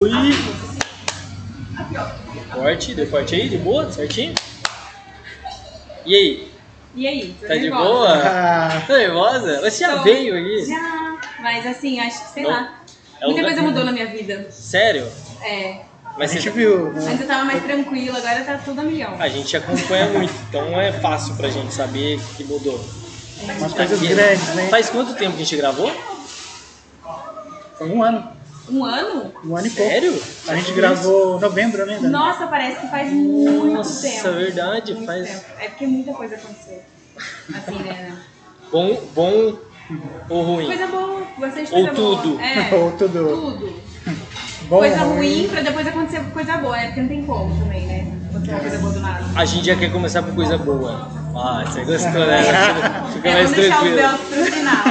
Ui. Forte, deu forte aí, de boa, certinho? E aí? E aí? Tá de boa? Tá nervosa? Você já veio aqui? Já, mas assim, acho que sei Não. lá. É Muita lugar- coisa mudou na minha vida. Sério? É. Mas A gente você... viu. Antes eu tava mais tranquila, agora tá tudo a milhão. A gente acompanha muito, então é fácil pra gente saber que mudou. Umas coisas Aqui- grandes, né? Faz quanto tempo que a gente gravou? Foi um ano. Um ano? Um ano e pouco. Sério? A gente gravou em novembro, né? Dani? Nossa, parece que faz muito Nossa, tempo. verdade, Muito faz- tempo. É porque muita coisa aconteceu. Assim, né? Bom ou ruim? Coisa boa, bastante Ou coisa boa. tudo. É, Ou tudo tudo. bom, Coisa ruim pra depois acontecer coisa boa, né? Porque não tem como também, né? Acontecer uma coisa boa do nada. A gente já quer começar com coisa boa. Ah, você gostou, né? Fica mais Vamos deixar os tranquilo. belos pro final.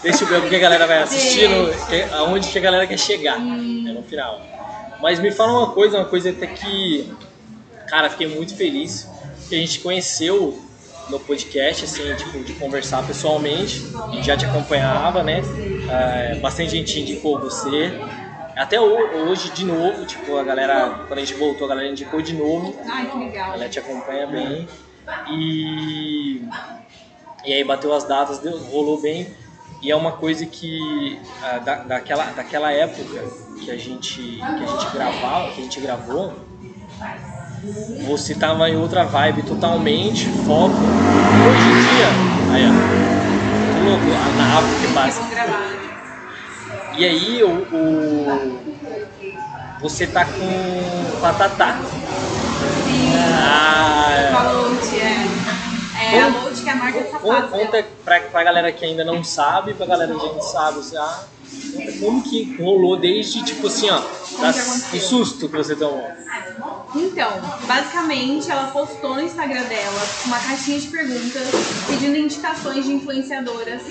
Deixa eu ver porque a galera vai assistindo, aonde que a galera quer chegar, é no final. Mas me fala uma coisa até que, cara, fiquei muito feliz que a gente conheceu no podcast, assim, tipo, de conversar pessoalmente, e já te acompanhava, né? Bastante gente indicou você. Até hoje, de novo, tipo, a galera, quando a gente voltou, a galera indicou de novo. Ai, que legal. Ela te acompanha bem. E aí bateu as datas, rolou bem. E é uma coisa que daquela época que a gente gravou, você tava em outra vibe totalmente, foco. Hoje em dia, aí ó, que louco, a nave que passa. Vamos gravar. E aí você tá com a Tatá. Sim. Ah, Com a Lout, é a Lout que é a marca de sapatos. conta pra galera que ainda não sabe, pra galera que já sabe, já, como que rolou desde, tipo assim, ó, do susto que você tomou. Então, basicamente, ela postou no Instagram dela uma caixinha de perguntas pedindo indicações de influenciadoras,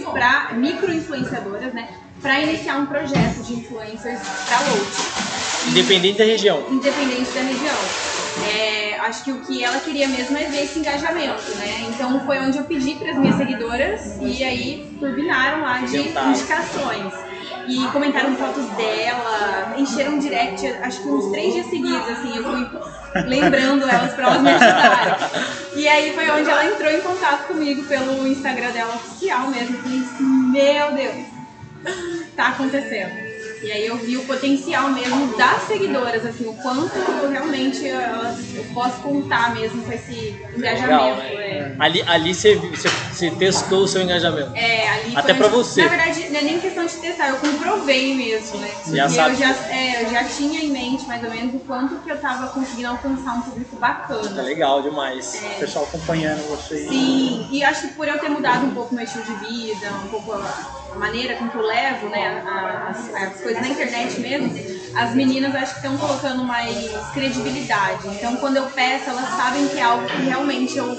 micro-influenciadoras, né? Pra iniciar um projeto de influencers pra Lout. Independente da região. Independente da região. Acho que o que ela queria mesmo é ver esse engajamento, né? Então foi onde eu pedi para as minhas seguidoras e aí turbinaram lá de indicações. E comentaram fotos dela, encheram direct, acho que uns 3 dias seguidos, assim, eu fui lembrando elas para elas me ajudarem. E aí foi onde ela entrou em contato comigo pelo Instagram dela oficial mesmo. Eu falei assim, meu Deus, tá acontecendo. E aí eu vi o potencial mesmo das seguidoras, assim, o quanto realmente eu posso contar mesmo com esse engajamento. Legal, né? Ali você testou o seu engajamento. Ali até pra você. Na verdade, não é nem questão de testar, eu comprovei mesmo, né? Você já sabe. Eu já tinha em mente mais ou menos o quanto que eu tava conseguindo alcançar um público bacana. É legal demais. O pessoal acompanhando vocês. Sim, e acho que por eu ter mudado um pouco meu estilo de vida, um pouco a maneira com que eu levo, né, as coisas na internet mesmo, as meninas acho que estão colocando mais credibilidade. Então, quando eu peço, elas sabem que é algo que realmente eu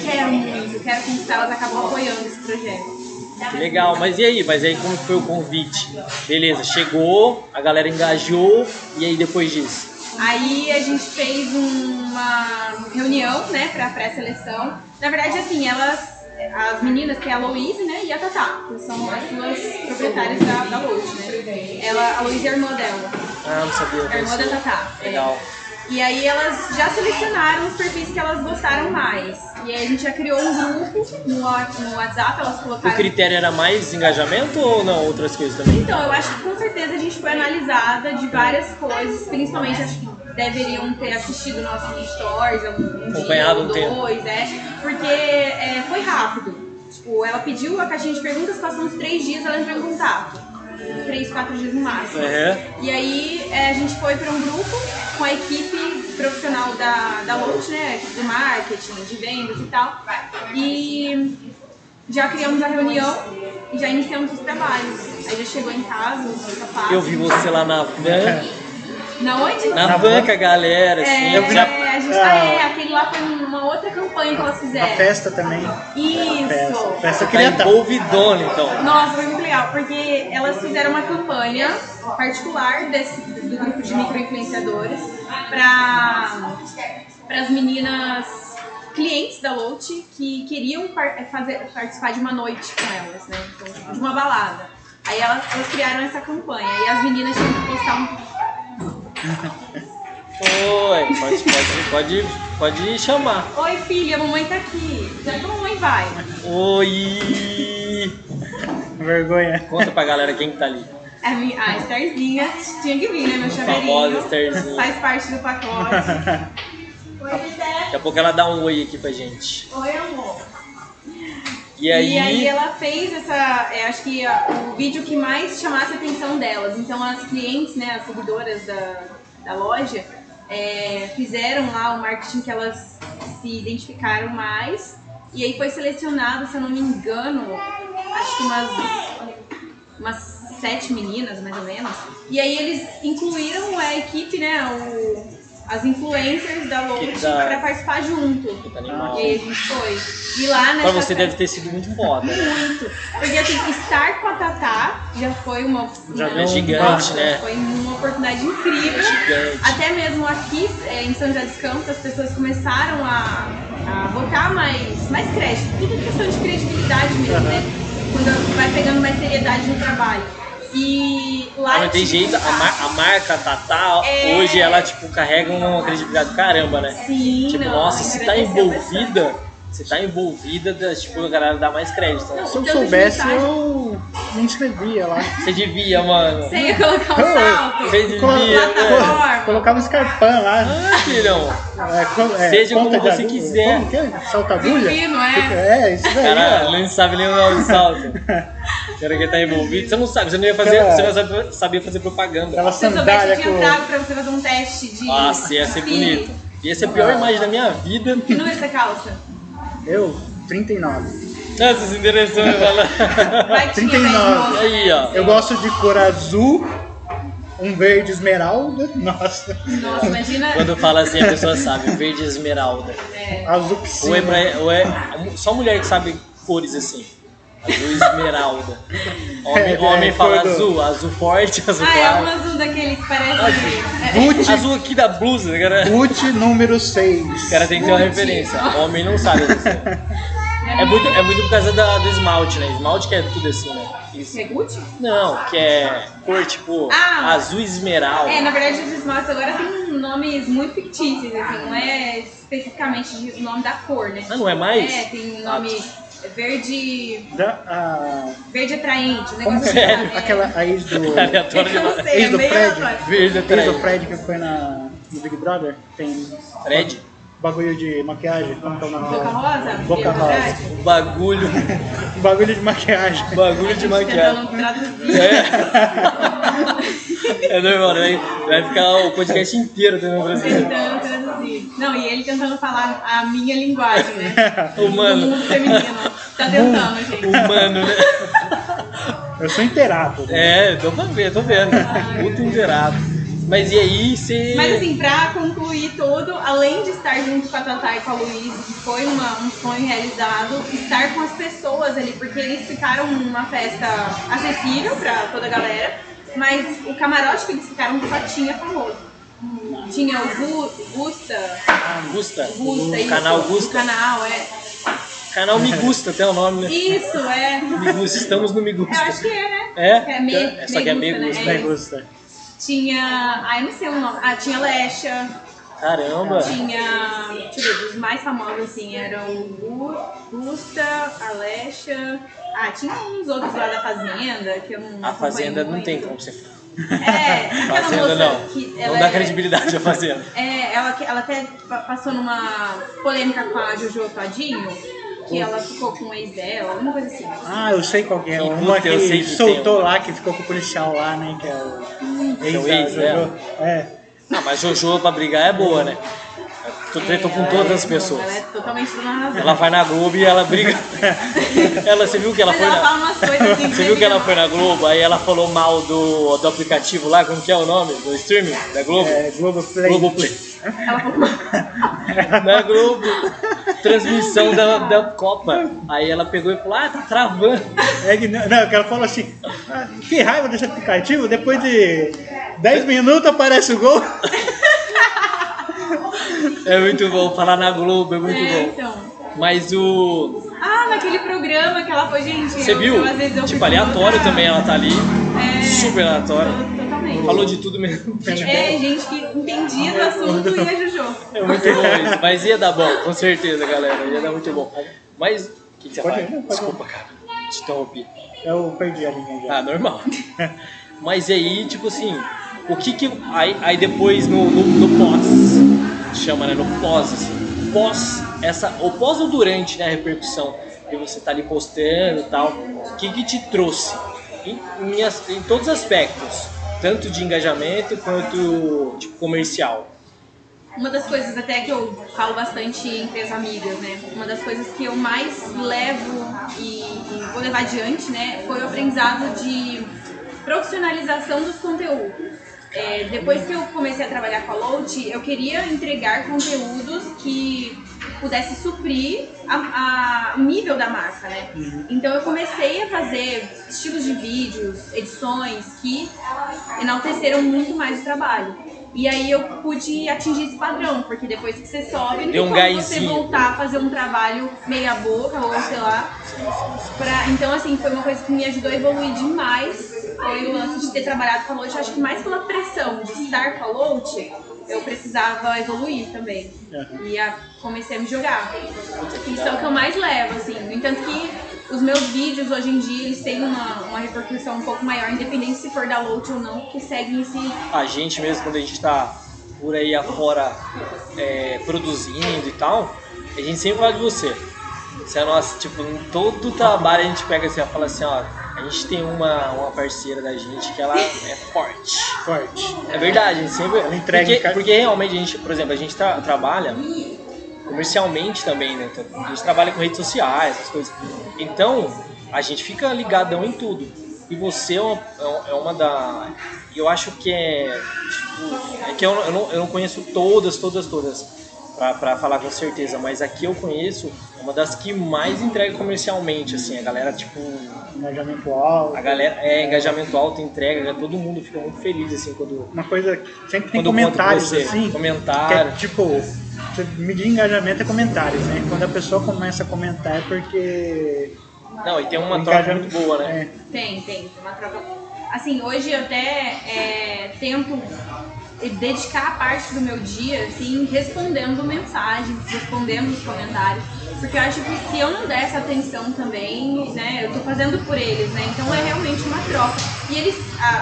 quero muito, eu quero conquistar, elas acabam apoiando esse projeto. Que legal, mas e aí? Mas aí como foi o convite? Beleza, chegou, a galera engajou, e aí depois disso? Aí a gente fez uma reunião, né, pra pré-seleção. Na verdade, assim, as meninas, que é a Louise, né, e a Tatá, que são as duas proprietárias da Lout, né. A Louise é a irmã dela. Ah, não sabia. A irmã da Tatá. Legal. E aí elas já selecionaram os perfis que elas gostaram mais. E aí a gente já criou um grupo no WhatsApp, elas colocaram... O critério era mais engajamento ou não, outras coisas também? Então, eu acho que com certeza a gente foi analisada de várias coisas, principalmente acho que deveriam ter assistido nossos stories, Acompanhado dia, um dois, porque foi rápido. Tipo, ela pediu a caixinha de perguntas, passou uns 3 dias, ela entrou em contato. 3, 4 dias no máximo. E aí a gente foi para um grupo com a equipe profissional da Lout, né? A equipe do marketing, de vendas e tal. E já criamos a reunião e já iniciamos os trabalhos. Aí já chegou em casa, os sapatos. Eu vi você lá na van. Na onde? Na van com a galera, assim. Eu vi na- aquele lá foi uma outra campanha que elas A fizeram. festa também. Isso! Festa eu Tá queria estar. envolvidona, então. Nossa, foi muito legal, porque elas fizeram uma campanha particular do grupo de micro-influenciadores para as meninas clientes da Lout que queriam participar de uma noite com elas, né? Então, de uma balada. Aí elas criaram essa campanha e as meninas tinham que postar Oi, pode chamar. Oi, filha, a mamãe tá aqui. Já que a mamãe vai. Oi! Vergonha. Conta pra galera quem que tá ali. A Estherzinha tinha que vir, né? Meu Famosa chaveirinho. Estherzinha. Faz parte do pacote. Oi, Esther. Daqui a pouco ela dá um oi aqui pra gente. Oi, amor. E aí ela fez essa, acho que o vídeo que mais chamasse a atenção delas. Então as clientes, né, as seguidoras da loja, fizeram lá o marketing que elas se identificaram mais. E aí foi selecionado, se eu não me engano, acho que umas 7 meninas, mais ou menos. E aí eles incluíram a equipe, né, as influencers da Load pra participar junto. Tá animal. E aí a gente foi. E lá nessa Pra você deve ter sido muito foda. Muito. Porque assim, estar com a Tatá já foi uma... É gigante, né? Foi uma oportunidade incrível. Gigante. Até mesmo aqui em São José dos Campos, as pessoas começaram a botar mais crédito. Tudo questão de credibilidade mesmo, né? Quando vai pegando mais seriedade no trabalho. E lá não tem jeito, a marca Tatá, hoje ela tipo carrega uma credibilidade do caramba, né? Sim, tipo, nossa, se tá envolvida, tipo, a galera dá mais crédito. Né? Se eu soubesse, eu me inscrevia lá. Você devia, mano. Você ia colocar um salto? Você devia, né? Colocava um escarpão lá. Ah, filhão. Seja como você quiser. Como que é? Salta-agulha? Não é? Isso daí. Cara, não sabe nem o nome do salto. Será que tá envolvido? Você não sabe, você não ia fazer, você não sabia fazer propaganda. Aquela Se eu soubesse, sandália eu tinha trago pra você fazer um teste de... Nossa, ia ser bonito. Ia ser a pior imagem da minha vida. Que número é essa calça? Eu, 39. Nossa, se interessou, fala. Vai que tinha 39. Aí, ó. Eu gosto de cor azul, um verde esmeralda. Nossa. Nossa, imagina... Quando fala assim, a pessoa sabe, verde esmeralda. Azul Ou piscina. só mulher que sabe cores assim. Azul esmeralda. Homem fala cor azul forte, azul é claro. um azul daquele que parece... Gucci, Azul aqui da blusa, cara. Gucci número 6. O cara tem que ter uma referência. Homem não sabe assim. É muito por causa do esmalte, né? Esmalte que é tudo assim, né? Isso. É Gucci? Não, que é cor tipo azul esmeralda. Na verdade os esmaltes agora tem nomes muito fictícios, assim, não é especificamente o nome da cor, né? Ah, não é mais? Tem nome verde... Da, Verde atraente, um como negócio que é? assim. Aquela a ex do... Aleatório Eu não demais. sei, Ex do bem Fred? aleatório. Verde Ex atraente. do Fred que foi no Big Brother. Tem Fred? bagulho de maquiagem. Como que é o nome? Boca Rosa? Boca Rosa. Verdade? O bagulho Bagulho de maquiagem. de maquiagem. Tentando traduzir. É normal, né? Vai ficar o podcast inteiro tentando brasileiro. Tentando traduzir. Não, e ele tentando falar a minha linguagem, né? Humano. Do mundo feminino. Tá tentando, gente. Humano, né? Eu sou inteirato. Deu pra ver, tô vendo. Muito inteirado. Mas e aí, você... Mas assim, pra concluir tudo, além de estar junto com a Tatá e com a Luísa, que foi um sonho realizado, estar com as pessoas ali, porque eles ficaram numa festa acessível pra toda a galera, mas o camarote que eles ficaram só tinha famoso. Tinha o Gusta. Gusta? Isso. Canal Gusta. O canal, Canal Me Gusta, até o nome, né? Isso, Me Gusta, estamos no Me Gusta. Eu acho que é, né? É? Só que é Me Gusta. Né? Me gusta. Tinha... eu não sei o nome. Tinha Lesha. Caramba. Tinha... Deixa eu ver, os mais famosos, assim, eram o Gusta, a Lesha... tinha uns outros lá da Fazenda, que eu não... A Fazenda não muito. tem como você... Aquela Fazenda moça não. que... Não dá credibilidade à Fazenda. Ela até passou numa polêmica com a Jojo Todinho, que ela ficou com o ex dela, alguma coisa assim. Eu sei qual que é. Puta, Uma que eu sei que soltou tem. lá, que ficou com o policial lá, né? Que é o ex o da ex Jojo. dela? Mas Jojo pra brigar é boa, né? Eu tretou com todas as pessoas. Ela é totalmente dona razão. Ela vai na Globo e ela briga. Você viu que ela Mas foi ela fala na... umas coisas assim. Você viu que ela foi na Globo, aí ela falou mal do aplicativo lá, como que é o nome? Do streaming da Globo? Globoplay. Globoplay. Ela falou... Na Globo, transmissão da Copa. Aí ela pegou e falou, tá travando. Que ela falou assim, que raiva desse aplicativo, depois de 10 minutos aparece o gol. É muito bom, falar na Globo é muito bom. Então. Mas o... naquele programa que ela foi, gente... Você viu? Às vezes eu Tipo, fico aleatório louca. também ela tá ali. Super aleatório. Totalmente. falou de tudo mesmo. Gente que entendia do assunto e ajujou. É muito bom isso, mas ia dar bom, com certeza, galera, ia dar muito bom. Mas, o que você fala? Desculpa, cara, te interrompi. Eu perdi a linha já. Ah, normal. Mas aí, tipo assim, o que que... Aí depois no pós, chama, né, no pós, assim, o pós ou durante, né, a repercussão, que você tá ali postando e tal, o que que te trouxe? Em todos os aspectos, tanto de engajamento quanto tipo, comercial. Uma das coisas até que eu falo bastante entre as amigas, né? Uma das coisas que eu mais levo e vou levar adiante, né? Foi o aprendizado de profissionalização dos conteúdos. Depois que eu comecei a trabalhar com a Lout, eu queria entregar conteúdos que pudesse suprir o nível da marca, né? Então eu comecei a fazer estilos de vídeos, edições que enalteceram muito mais o trabalho. E aí eu pude atingir esse padrão, porque depois que você sobe, não tem como você voltar a fazer um trabalho meia boca ou sei lá. Então assim, foi uma coisa que me ajudou a evoluir demais. Foi o lance de ter trabalhado com a Lout, acho que mais pela pressão de estar com a Lout, eu precisava evoluir também. E comecei a me jogar. Isso é o que eu mais levo, assim. No entanto que os meus vídeos hoje em dia, eles têm uma repercussão um pouco maior, independente se for da Lout ou não, porque seguem esse... A gente mesmo, quando a gente tá por aí afora produzindo e tal, a gente sempre fala de você. Você é nossa, tipo, em todo trabalho a gente pega assim, fala assim, ó, a gente tem uma parceira da gente que ela é forte. É verdade, a gente sempre... Ela entrega porque realmente a gente, por exemplo, a gente trabalha comercialmente também, né? Então, a gente trabalha com redes sociais, essas coisas. Então, a gente fica ligadão em tudo. E você é uma da... Eu acho que tipo, que eu não conheço todas pra falar com certeza, mas aqui eu conheço uma das que mais entrega comercialmente, assim, a galera, tipo... Engajamento alto. A galera, engajamento alto, entrega, todo mundo fica muito feliz, assim, quando... Uma coisa que sempre tem comentários, assim. Comentário. Que é, tipo, medir engajamento é comentários, né? Quando a pessoa começa a comentar é porque... Não, e tem uma troca muito boa, né? Tem uma troca... Assim, hoje eu até tento dedicar a parte do meu dia, assim, respondendo mensagens, respondendo os comentários, porque eu acho que se eu não der essa atenção também, né, eu tô fazendo por eles, né, então é realmente uma troca. E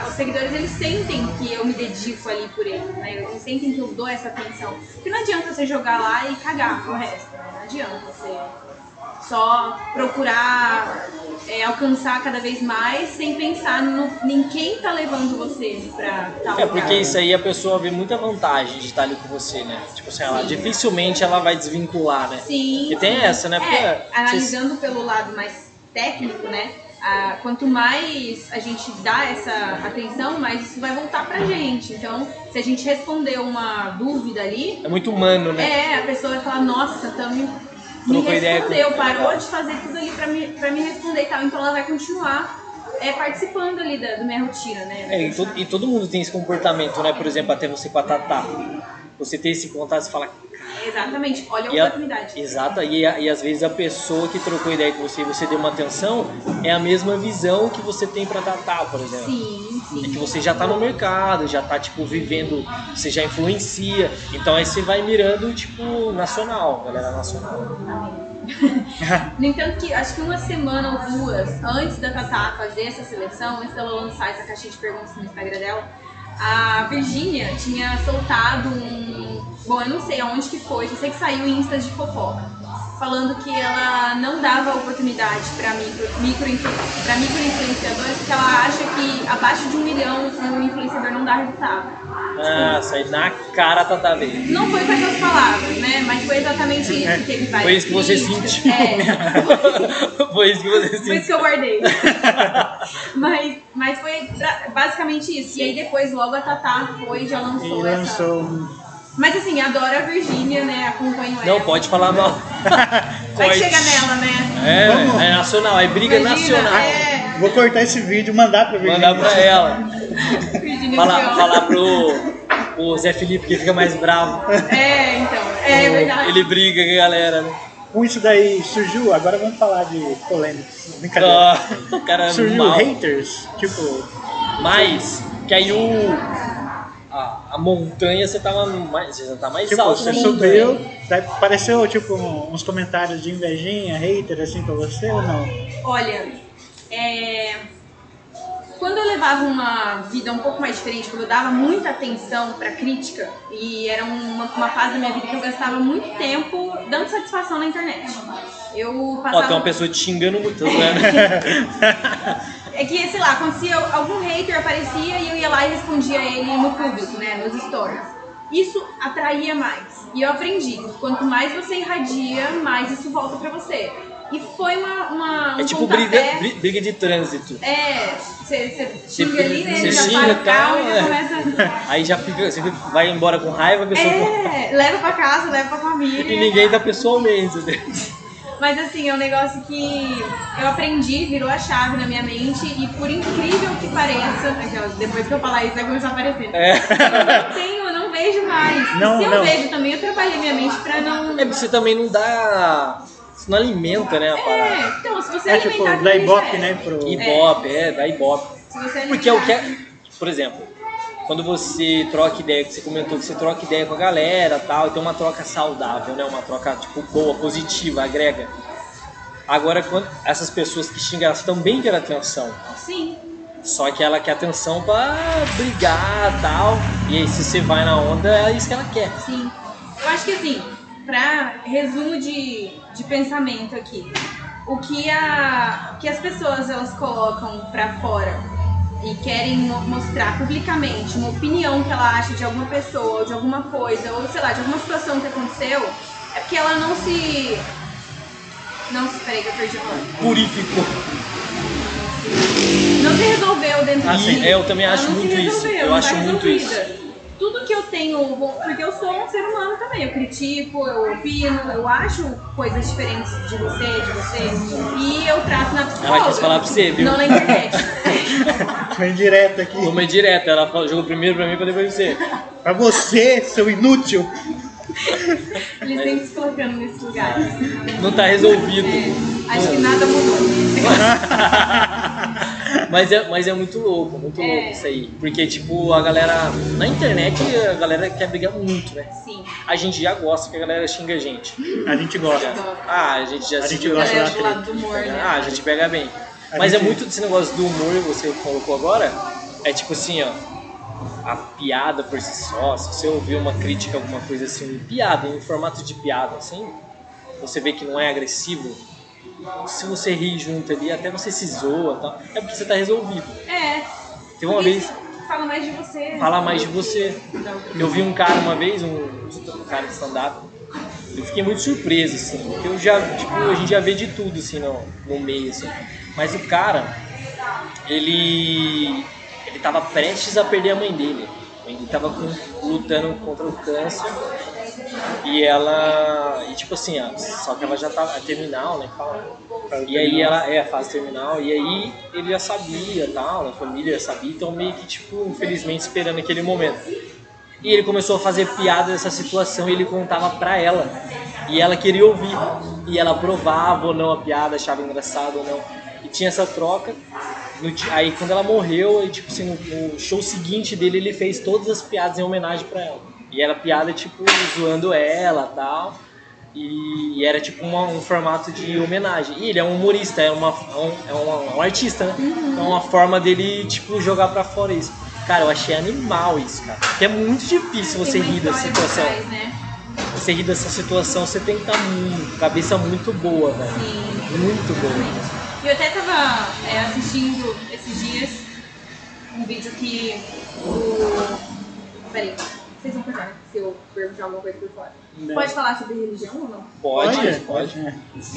os seguidores, eles sentem que eu me dedico ali por eles, né, eles sentem que eu dou essa atenção, porque não adianta você jogar lá e cagar pro resto, né? Não adianta você só procurar alcançar cada vez mais sem pensar em quem tá levando você pra tal lugar. Porque isso aí a pessoa vê muita vantagem de estar ali com você, né? Tipo assim, dificilmente ela vai desvincular, né? Sim. E tem essa, né? Analisando pelo lado mais técnico, né? Quanto mais a gente dá essa atenção, mais isso vai voltar pra gente. Então, se a gente responder uma dúvida ali... É muito humano, né? A pessoa vai falar, nossa, me respondeu, parou de fazer tudo ali pra me responder e tal, então ela vai continuar participando ali da minha rotina, né? E todo mundo tem esse comportamento, né? Por exemplo, até você com a Tatá. Você tem esse contato e fala... Exatamente, olha a oportunidade. Exato, e às vezes a pessoa que trocou ideia com você e você deu uma atenção é a mesma visão que você tem pra Tatá, por exemplo. Sim. É que você já tá no mercado, já tá, tipo, vivendo, você já influencia, então aí você vai mirando, tipo, nacional, galera nacional. No entanto que, acho que uma semana ou duas antes da Tatá fazer essa seleção, antes dela lançar essa caixinha de perguntas no Instagram dela, a Virgínia tinha soltado bom, eu não sei aonde que foi, eu sei que saiu em Insta de fofoca, falando que ela não dava oportunidade para microinfluenciadores, porque ela acha que abaixo de 1 milhão um influenciador não dá resultado. Sai na cara, Tatá veio. Não foi com essas palavras, né? Mas foi exatamente isso. Que teve várias foi isso que você sentiu. Foi isso que você sentiu. Foi isso que eu guardei. mas foi basicamente isso. E aí depois, logo a Tatá já lançou essa... Mas assim, adoro a Virgínia, né? Acompanho ela. Não, pode falar mal. Vai chegar nela, né? É nacional, é briga Virgínia, nacional. Vou cortar esse vídeo e mandar pra Virgínia. Mandar pra ela. falar pro Zé Felipe que fica mais bravo. Então. É verdade. Ele briga com a galera, né? Com isso daí surgiu, agora vamos falar de polêmicas. Brincadeira. O cara surgiu mal. Haters, tipo... Mas Porque aí a montanha você já tá mais Tipo, alto. você subiu, daí apareceu tipo uns comentários de invejinha, hater assim pra você ou não? Olha, quando eu levava uma vida um pouco mais diferente, quando eu dava muita atenção pra crítica, e era uma fase da minha vida que eu gastava muito tempo dando satisfação na internet. Eu passava... Ó, tem uma pessoa te xingando muito, né? É que, sei lá, acontecia, algum hater aparecia e eu ia lá e respondia ele no público, né, nos stories. Isso atraía mais. E eu aprendi que quanto mais você irradia, mais isso volta pra você. E foi um tipo briga de trânsito. Você xinga ali, né? Você Já xinga para e o carro tal, e já começa... Aí você vai embora com raiva, a pessoa... leva pra casa, leva pra família. E ninguém tá pessoalmente, né? Mas assim, é um negócio que eu aprendi, virou a chave na minha mente e por incrível que pareça, depois que eu falar isso vai começar a aparecer. Eu não vejo mais. Se eu vejo também, eu trabalhei minha mente pra não... Porque você também não dá... Você não alimenta, né, a parada. Então, se você alimentar... tipo, dá ibope, né? Ibope, dá ibope. Se você alimentar... Porque o que é... Por exemplo, quando você troca ideia, que você comentou que você troca ideia com a galera e tal, tem uma troca saudável, né? Uma troca, tipo, boa, positiva, agrega. Agora, quando essas pessoas que xingam, elas também querem atenção. Sim. Só que ela quer atenção pra brigar e tal. E aí, se você vai na onda, é isso que ela quer. Sim. Eu acho que assim, pra resumo de pensamento aqui, o que as pessoas elas colocam pra fora e querem mostrar publicamente uma opinião que ela acha de alguma pessoa, ou de alguma coisa, ou sei lá, de alguma situação que aconteceu, é porque ela não se... Peraí que eu perdi o nome. Purificou. Não se resolveu dentro de si. Eu também acho muito isso. Eu acho muito isso. Tudo que eu tenho, porque eu sou um ser humano também, eu critico, eu opino, eu acho coisas diferentes de você, e eu trato na psicóloga. Ela quis falar pra você, viu? Não na internet. Foi indireta aqui. Uma direta, ela jogou primeiro pra mim pra depois você. Pra você, seu inútil. Eles sempre se colocando nesses lugares. Não tá resolvido. Acho que nada mudou. Mas é muito louco isso aí. Porque, tipo, a galera... Na internet, a galera quer brigar muito, né? Sim. A gente já gosta que a galera xinga a gente. A gente gosta. A gente já A gente gosta do lado do humor, né? A gente pega bem. Mas é muito desse negócio do humor, você colocou agora. É tipo assim, ó. A piada por si só, se você ouvir uma crítica, alguma coisa assim, piada, em formato de piada, assim, você vê que não é agressivo, se você rir junto ali, até você se zoa, tá? É porque você tá resolvido. Tem uma vez... Fala mais de você. Fala mais de você. Eu vi um cara uma vez, um cara de stand-up, eu fiquei muito surpreso, assim, porque a gente já vê de tudo, assim, no meio, assim. Mas o cara, ele tava prestes a perder a mãe dele. Ele tava lutando contra o câncer. E tipo assim, só que ela já tava terminal, né? E aí ela é a fase terminal. E aí ele já sabia, tal, a família já sabia. Então meio que, tipo, infelizmente esperando aquele momento. E ele começou a fazer piada dessa situação e ele contava pra ela. E ela queria ouvir. E ela aprovava ou não a piada, achava engraçado ou não. E tinha essa troca. Aí quando ela morreu, aí, tipo assim, no show seguinte dele, ele fez todas as piadas em homenagem pra ela. E era piada, tipo, zoando ela e tal. E era tipo um formato de homenagem. E ele é um humorista, é um artista, né? É uma forma dele, tipo, jogar pra fora isso. Cara, eu achei animal isso, cara. Porque é muito difícil você rir dessa situação. Trás, né? Você rir dessa situação, você tem que estar cabeça muito boa, velho. Sim. Muito boa. Eu até tava assistindo esses dias um vídeo que Peraí, vocês vão cortar se eu perguntar alguma coisa por fora. Não. Pode falar sobre religião ou não? Pode.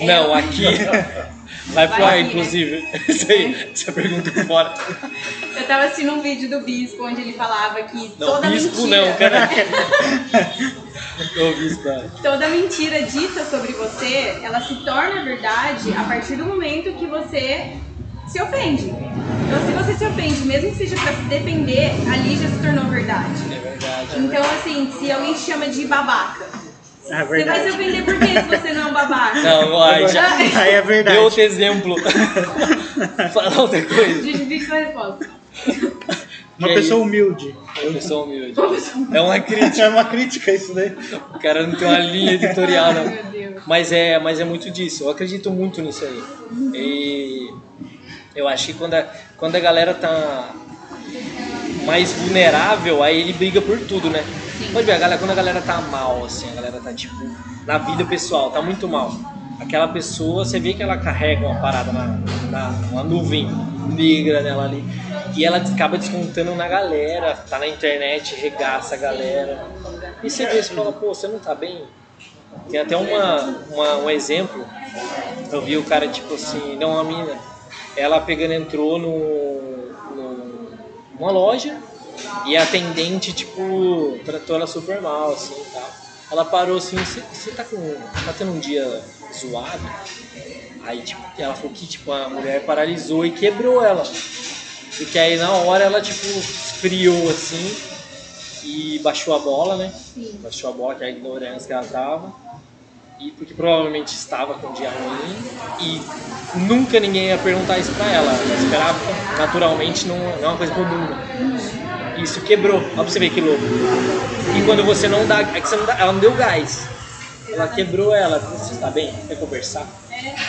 Não, aqui vai pro ar, inclusive. Isso aí, essa pergunta por fora. Eu tava assistindo um vídeo do Bispo onde ele falava que não, toda Bispo mentira... não, cara. Toda mentira dita sobre você, ela se torna verdade a partir do momento que você se ofende. Então, se você se ofende, mesmo que seja pra se defender, ali já se tornou verdade. É verdade. Então, assim, se alguém te chama de babaca, É você vai se ofender por quê se você não é um babaca? Não, aí é verdade. Deu outro exemplo. Fala outra coisa. Justifique sua resposta. Uma pessoa humilde. Uma pessoa humilde. É uma crítica. É uma crítica isso daí. O cara não tem uma linha editorial, não. Meu Deus. Mas é muito disso. Eu acredito muito nisso aí. E eu acho que quando a galera tá mais vulnerável, aí ele briga por tudo, né? Pode ver, quando a galera tá mal, assim, a galera tá tipo, na vida pessoal, tá muito mal. Aquela pessoa, você vê que ela carrega uma parada uma nuvem negra nela ali. E ela acaba descontando na galera, tá na internet, regaça a galera. E você vê, você fala, pô, você não tá bem? Tem até um exemplo, eu vi o cara, tipo assim, não, uma mina, ela entrou numa loja e a atendente, tipo, tratou ela super mal, assim, e tal. Ela parou assim, você tá tendo um dia zoado? Aí, tipo, ela falou que, tipo, a mulher paralisou e quebrou ela. Porque aí, na hora, ela, tipo, esfriou, assim, e baixou a bola, né? Sim. Baixou a bola, que é a ignorância que ela tava. E porque provavelmente estava com um dia ruim. E nunca ninguém ia perguntar isso pra ela. Ela esperava, naturalmente, não é uma coisa comum. Isso quebrou. Olha pra você ver que louco. E quando você não dá... É que você não dá, ela não deu gás. Ela quebrou ela. Você está bem? Quer conversar?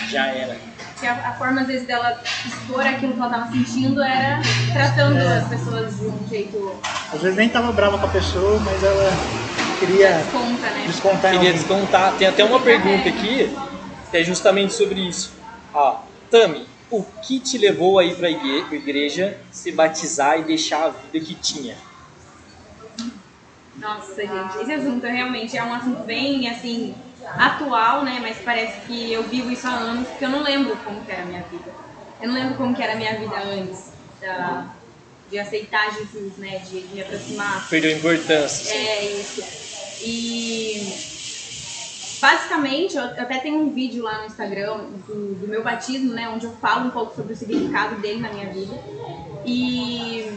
Já era. A forma, às vezes, dela expor aquilo que ela estava sentindo era tratando as pessoas de um jeito... Às vezes nem tava brava com a pessoa, mas ela queria descontar. Queria descontar. Tem até uma pergunta aqui que é justamente sobre isso. Tami, o que te levou a ir para a igreja, se batizar e deixar a vida que tinha? Nossa, gente, esse assunto realmente é um assunto bem, assim, atual, né? Mas parece que eu vivo isso há anos, porque eu não lembro como que era a minha vida. Eu não lembro como que era a minha vida antes de aceitar Jesus, né? De me aproximar. Perdeu importância. É, isso. E basicamente, eu até tenho um vídeo lá no Instagram do meu batismo, né? Onde eu falo um pouco sobre o significado dele na minha vida. E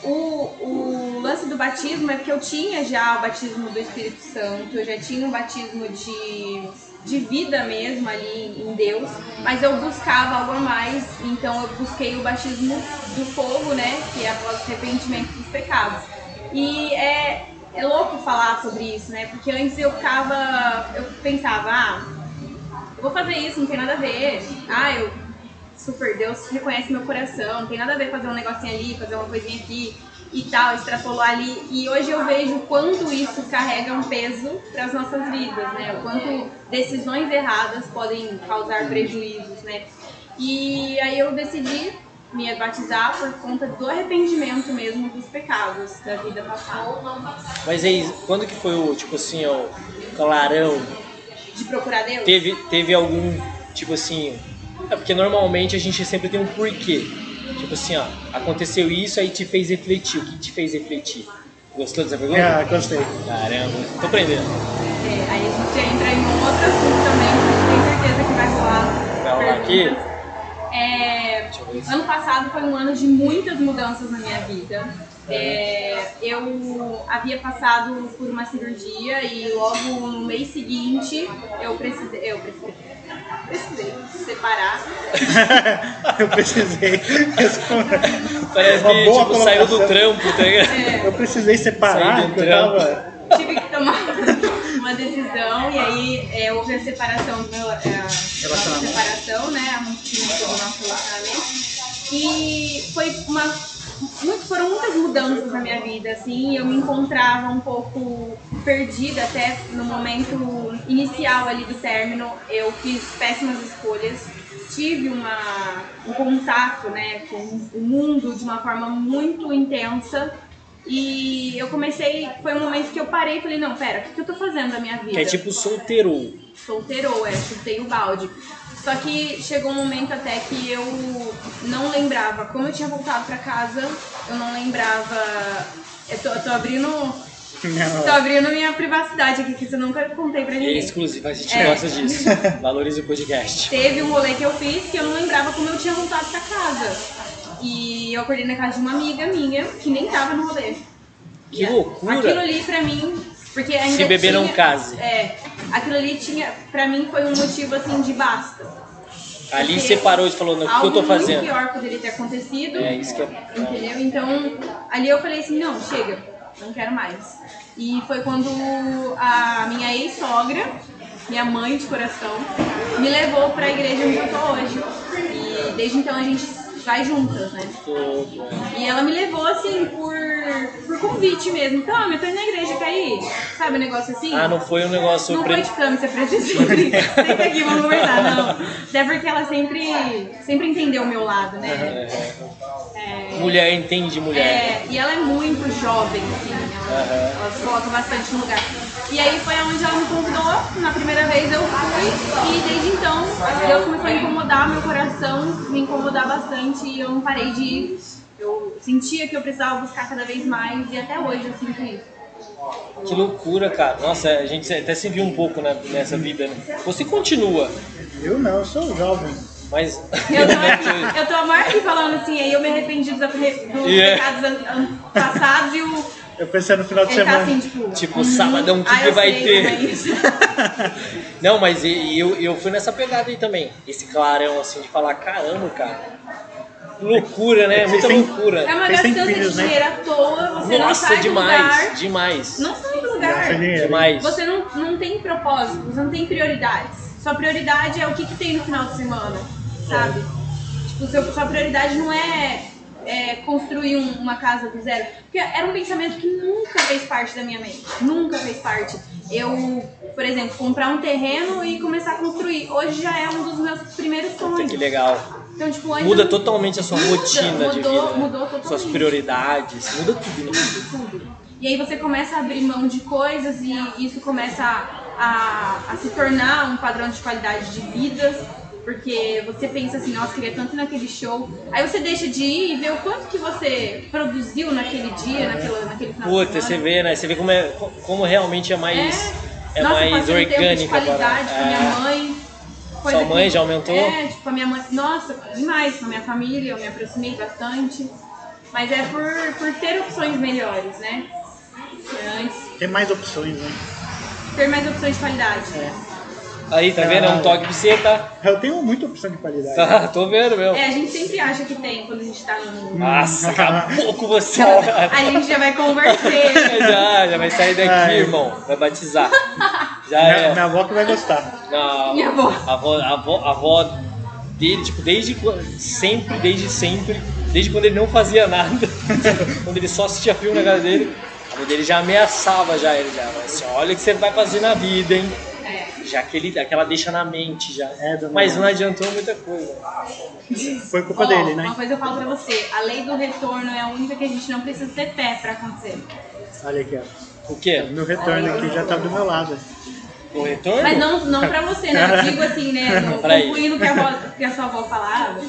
o lance do batismo é porque eu tinha já o batismo do Espírito Santo, eu já tinha um batismo de vida mesmo ali em Deus, mas eu buscava algo a mais, então eu busquei o batismo do fogo, né, que é após o arrependimento dos pecados. E é louco falar sobre isso, né, porque antes eu pensava, eu vou fazer isso, não tem nada a ver, Deus reconhece meu coração, não tem nada a ver fazer um negocinho ali, fazer uma coisinha aqui e tal, extrapolar ali. E hoje eu vejo o quanto isso carrega um peso para as nossas vidas, né? O quanto decisões erradas podem causar prejuízos, né? E aí eu decidi me batizar por conta do arrependimento mesmo dos pecados da vida passada. Mas aí, quando que foi o, tipo assim, o clarão? De procurar Deus? Teve algum, tipo assim... É porque normalmente a gente sempre tem um porquê. Tipo assim, aconteceu isso, aí te fez refletir. O que te fez refletir? Gostou dessa pergunta? Gostei. Caramba, tô aprendendo. Aí a gente entra em um outro assunto também, que tenho certeza que vai rolar. Vai rolar aqui? Ano passado foi um ano de muitas mudanças na minha vida. Eu havia passado por uma cirurgia e logo no mês seguinte eu precisei separar. Eu precisei. Parece que tipo, saiu do trampo, tá ligado? Eu precisei separar, porque tive que tomar uma decisão e aí houve a separação do meu separação, né? A rompimento do nosso relacionamento. E foram muitas mudanças na minha vida, assim, eu me encontrava um pouco perdida até no momento inicial ali do término. Eu fiz péssimas escolhas, tive um contato, né, com o mundo de uma forma muito intensa. E eu foi um momento que eu parei e falei, não, pera, o que eu tô fazendo da minha vida? Que é tipo solteirou. Chutei o balde. Só que chegou um momento até que eu não lembrava como eu tinha voltado pra casa, eu não lembrava... Eu tô abrindo minha privacidade aqui, que isso eu nunca contei pra ninguém. É exclusivo, a gente gosta disso. Valoriza o podcast. Teve um rolê que eu fiz que eu não lembrava como eu tinha voltado pra casa. E eu acordei na casa de uma amiga minha, que nem tava no rolê. Que loucura! Aquilo ali pra mim... Porque ainda se beber não case. Aquilo ali pra mim foi um motivo assim de basta. Ali Porque separou e falou, o que eu tô fazendo? Algo muito pior poderia ter acontecido. Isso que é... Entendeu? Então, ali eu falei assim, não, chega, não quero mais. E foi quando a minha ex-sogra, minha mãe de coração, me levou pra igreja onde eu tô hoje. E desde então a gente vai juntas, né? E ela me levou assim por convite mesmo. Então, eu tô indo na igreja, quer ir? Sabe um negócio assim? Ah, não foi um negócio... Não foi de câmera, você precisa senta aqui, vamos conversar, não. Até porque ela sempre entendeu o meu lado, né? Mulher entende mulher. E ela é muito jovem, assim, ela se coloca bastante no lugar. E aí foi onde ela me convidou, na primeira vez eu fui, e desde então Deus começou a incomodar meu coração, me incomodar bastante, e eu não parei de ir. Eu sentia que eu precisava buscar cada vez mais, e até hoje eu sinto isso. Que loucura, cara. Nossa, a gente até se viu um pouco, né, nessa vida. Né? Você continua. Eu não, eu sou jovem. Mas... Eu tô mais aqui falando assim, aí eu me arrependi dos pecados passados e o... Eu pensei no final de Ele semana. tá assim, tipo sábado, o que vai ter? É Não, mas eu fui nessa pegada aí também. Esse clarão, assim, de falar, caramba, cara. Loucura, né? Muita loucura. É uma Vocês têm gastança filhos, de né? dinheiro à toa, você não sai do lugar. Demais. Não sai do lugar. Demais. Você não tem propósito, você não tem prioridades. Sua prioridade é o que tem no final de semana, sabe? Tipo, sua prioridade não é construir uma casa do zero. Porque era um pensamento que nunca fez parte da minha mente. Nunca fez parte. Eu, por exemplo, comprar um terreno e começar a construir. Hoje já é um dos meus primeiros sonhos. Que legal. Então, tipo, muda totalmente a sua rotina de vida. Mudou totalmente. Suas prioridades. Muda tudo, né? Tudo. E aí você começa a abrir mão de coisas e isso começa a se tornar um padrão de qualidade de vida. Porque você pensa assim, nossa, queria tanto ir naquele show. Aí você deixa de ir e vê o quanto que você produziu naquele dia, naquele final de semana. Você vê, né? Você vê como realmente é mais, nossa, mais orgânica. Tempo de qualidade com a minha mãe. Sua mãe já aumentou? Tipo, a minha mãe. Nossa, demais. Com a minha família, eu me aproximei bastante. Mas é por ter opções melhores, né? Antes. Tem mais opções, né? Ter mais opções de qualidade. Aí, tá vendo? É um toque pra você, tá? Eu tenho muita opção de qualidade. Tá, tô vendo mesmo. A gente sempre acha que tem quando a gente tá no... Nossa, acabou com você. A gente já vai converter. já vai sair daqui, irmão. Vai batizar. Já minha avó que vai gostar. Não, minha avó. A avó dele, tipo, desde sempre, desde quando ele não fazia nada, quando ele só assistia filme na casa dele, a avó dele já ameaçava ele já. Assim, olha o que você vai fazer na vida, hein? Já que ela deixa na mente já. Mas não adiantou muita coisa. Foi culpa dele, né? Uma coisa eu falo pra você, a lei do retorno é a única que a gente não precisa ter fé pra acontecer. Olha aqui, ó. O quê? Meu retorno aqui já tá do meu lado. O retorno? Mas não pra você, né? Eu digo assim, né? Concluindo que a sua avó falava.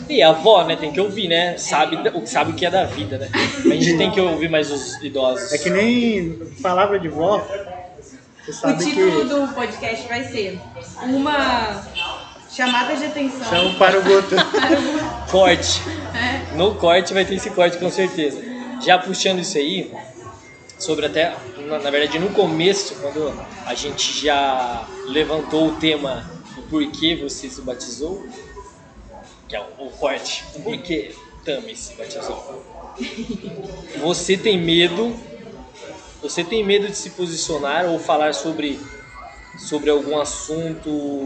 E a avó, né? Tem que ouvir, né? Sabe o que é da vida, né? A gente tem que ouvir mais os idosos. É que nem palavra de vó. O título do podcast vai ser uma chamada de atenção. Chama para o Guto. Corte. No corte vai ter esse corte com certeza. Já puxando isso aí, sobre até, na verdade no começo, quando a gente já levantou o tema do porquê você se batizou, que é o corte, o porquê Tami se batizou. Você tem medo de se posicionar ou falar sobre algum assunto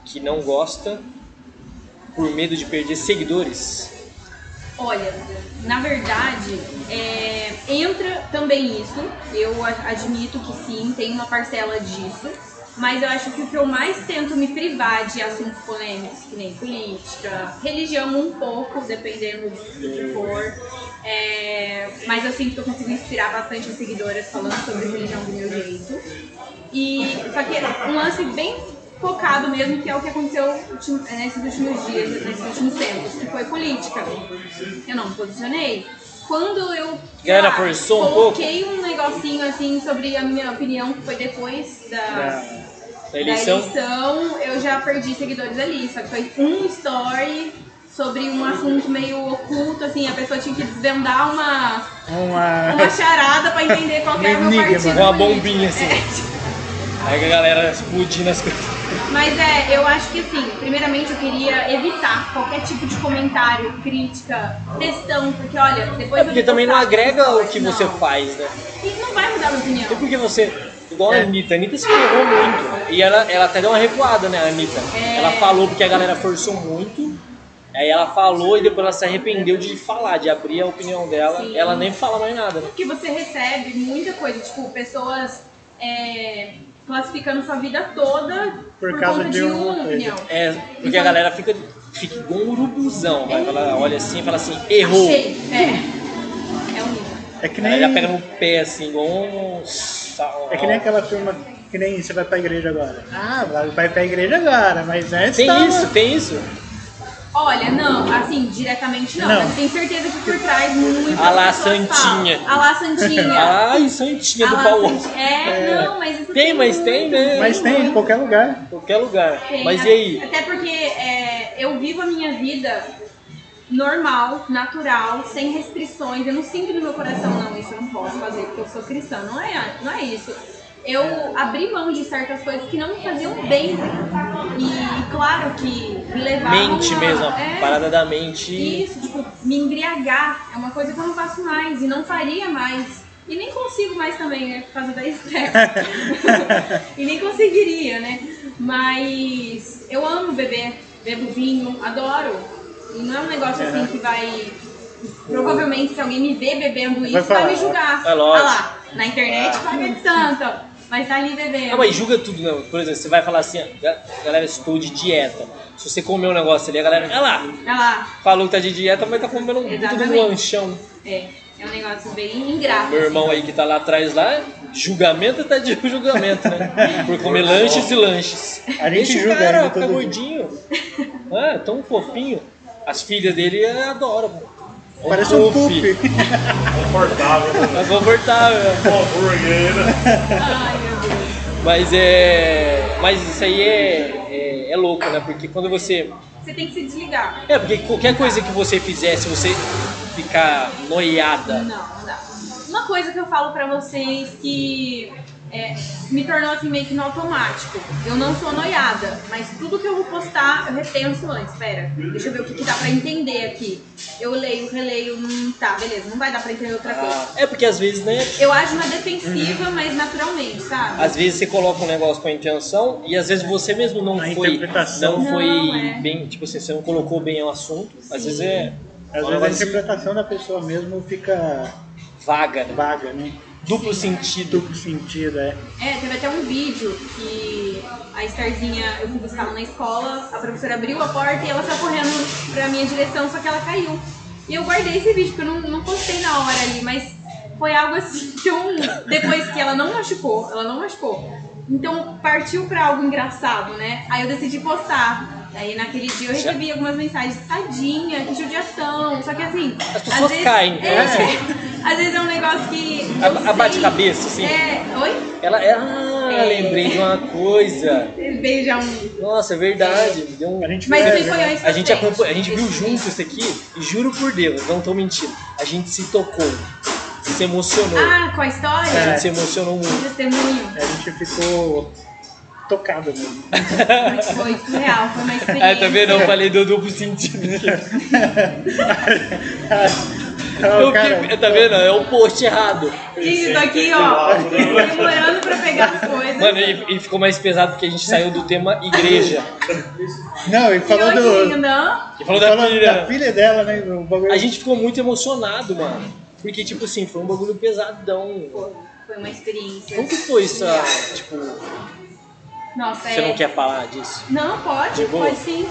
que não gosta por medo de perder seguidores? Olha, na verdade, entra também isso. Eu admito que sim, tem uma parcela disso. Mas eu acho que o que eu mais tento me privar de assuntos polêmicos, que nem política, religião um pouco, dependendo do que for. Mas eu sinto que eu consigo inspirar bastante as seguidoras falando sobre religião do meu jeito. Só que um lance bem focado mesmo, que é o que aconteceu nesses últimos dias, nesses últimos tempos, que foi política. Eu não me posicionei. Quando eu coloquei um negocinho assim sobre a minha opinião, que foi depois da eleição, eu já perdi seguidores ali. Só que foi um story sobre um assunto meio oculto, assim, a pessoa tinha que desvendar uma charada pra entender qual que era o meu partido. Uma bombinha assim. Aí a galera explodindo as coisas. Mas eu acho que assim, primeiramente eu queria evitar qualquer tipo de comentário, crítica, textão, porque olha, depois Porque também não agrega o que você faz, né? E não vai mudar a minha opinião. E porque você, igual a Anitta se ferrou muito. E ela até deu uma recuada, né, a Anitta? Ela falou porque a galera forçou muito. Aí ela falou e depois ela se arrependeu de falar, de abrir a opinião dela. Sim. Ela nem fala mais nada, né? Porque você recebe muita coisa, tipo, pessoas classificando sua vida toda por causa conta de uma opinião. Porque então, a galera fica igual um urubuzão, vai. Ela olha assim e fala assim, errou. Achei. É horrível. É que nem... Ela já pega no pé, assim, igual um... É que nem aquela turma, que nem você vai pra igreja agora. Ah, vai pra igreja agora, mas antes tem isso. Olha, não, assim, diretamente não. Mas tenho certeza que por trás muito. A lá Santinha. A lá Santinha. Ai, Santinha do Paulo. Não, mas isso tem, mas tem, né? Mas tem em qualquer lugar. Qualquer lugar. Tem, mas e aí? Até porque eu vivo a minha vida normal, natural, sem restrições. Eu não sinto no meu coração, não, isso eu não posso fazer porque eu sou cristã. Não é isso. Eu abri mão de certas coisas que não me faziam bem. E claro que me levavam mente mesmo, a parada da mente. Isso, tipo, me embriagar é uma coisa que eu não faço mais e não faria mais. E nem consigo mais também, né, por causa da estresse. E nem conseguiria, né? Mas eu amo beber, bebo vinho, adoro. E não é um negócio assim que vai... Provavelmente se alguém me ver bebendo isso, vai me julgar. É lógico. Olha lá, na internet paga de santo. Mas tá ali bebendo. Mas julga tudo, não. Por exemplo, você vai falar assim, a galera estou de dieta. Se você comer um negócio ali, a galera, olha lá. Falou que tá de dieta, mas tá comendo tudo um lanchão. É um negócio bem ingrato. Meu irmão aí que tá lá atrás lá, julgamento tá de julgamento, né? Por comer lanches e lanches. A gente Deixa julga, o cara né, ficar gordinho. Tão fofinho. As filhas dele adoram. Parece um puff. Confortável. É confortável. Ai, meu Deus. Mas isso aí é louco, né? Porque quando você tem que se desligar. Porque qualquer coisa que você fizer, se você ficar noiada... Não dá. Uma coisa que eu falo pra vocês que me tornou assim meio que no automático. Eu não sou noiada, mas tudo que eu vou postar, eu repenso antes. Espera, deixa eu ver o que dá pra entender aqui. Eu leio, releio, tá, beleza, não vai dar pra entender outra coisa. Porque às vezes, né? Eu ajo na defensiva, mas naturalmente, sabe? Às vezes você coloca um negócio com a intenção e às vezes você mesmo não foi bem, tipo assim, você não colocou bem o assunto. Às vezes Às vezes a interpretação da pessoa mesmo fica vaga, né? Duplo sentido. Teve até um vídeo que a Starzinha, eu fui buscar ela na escola, a professora abriu a porta e ela saiu correndo pra minha direção, só que ela caiu. E eu guardei esse vídeo, porque eu não postei na hora ali, mas foi algo assim tão... Depois que ela não machucou. Então partiu pra algo engraçado, né? Aí eu decidi postar. Aí naquele dia eu recebi algumas mensagens, tadinha, que judiação. Só que assim, as pessoas caem. Às vezes é um negócio que. Abate cabeça, assim. Oi? Lembrei de uma coisa. Veio já um. Nossa, é verdade. Mas também foi antes. A gente viu junto isso aqui, e juro por Deus, não tô mentindo. A gente se tocou. Se emocionou. Com a história? A gente se emocionou muito. Testemunho. A gente ficou tocado mesmo. Foi surreal, foi uma experiência. Tá vendo? Eu falei do duplo sentido. Tá vendo? É o post errado. Isso aqui, ó. Demorando pra pegar as coisas. Mano, e ficou mais pesado porque a gente saiu do tema igreja. Não, e falou da filha dela, né? A gente ficou muito emocionado, mano. Porque, tipo assim, foi um bagulho pesadão. Foi uma experiência. Como que foi isso? Tipo... Nossa, você não quer falar disso? Não, pode sim.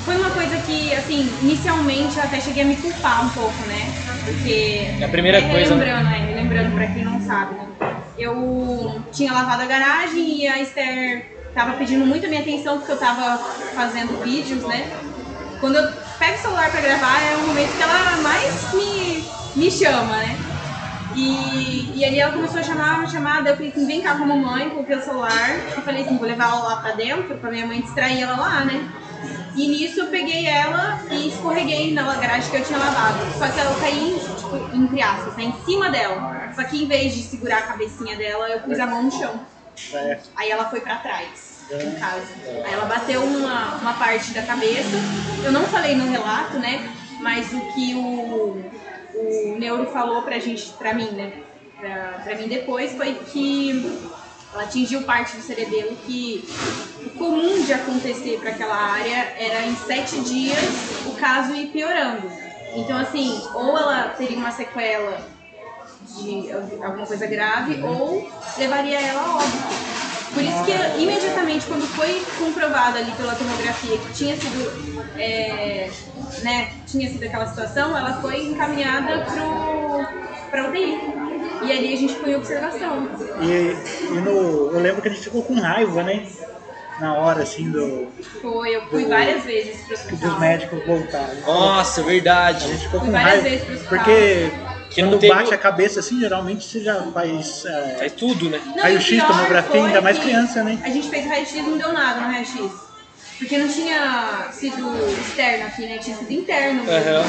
Foi uma coisa que, assim, inicialmente eu até cheguei a me culpar um pouco, né? Porque... É a primeira coisa, lembrando pra quem não sabe, né? Eu tinha lavado a garagem e a Esther tava pedindo muito a minha atenção porque eu tava fazendo vídeos, né? Quando eu pego o celular pra gravar é o momento que ela mais me chama, né? E ali ela começou a chamar, daí eu falei assim, vem cá com a mamãe, coloquei o celular, eu falei assim, vou levar ela lá pra dentro, pra minha mãe distrair ela lá, né? E nisso eu peguei ela e escorreguei na garagem que eu tinha lavado. Só que ela caí, tipo, entre aspas, né, em cima dela. Só que em vez de segurar a cabecinha dela, eu pus a mão no chão. Aí ela foi pra trás, no caso. Aí ela bateu uma parte da cabeça. Eu não falei no relato, né? Mas o que o neuro falou pra mim, né? Pra mim depois foi que ela atingiu parte do cerebelo que o comum de acontecer para aquela área era em 7 dias o caso ir piorando. Então, assim, ou ela teria uma sequela de alguma coisa grave ou levaria ela a óbito. Por isso que imediatamente quando foi comprovado ali pela tomografia que tinha sido, tinha sido aquela situação, ela foi encaminhada para UTI. E ali a gente foi em observação. Eu lembro que a gente ficou com raiva, né? Na hora, assim, eu fui várias vezes pro hospital. Dos médicos voltarem. Nossa, verdade. A gente ficou com várias raiva. vezes pro hospital. Porque quando não teve... bate a cabeça, assim, geralmente você já faz... Faz tudo, né? Raio-x, tomografia, ainda mais criança, né? A gente fez raio-x e não deu nada no raio-x. Porque não tinha sido externo aqui, né? Tinha sido interno.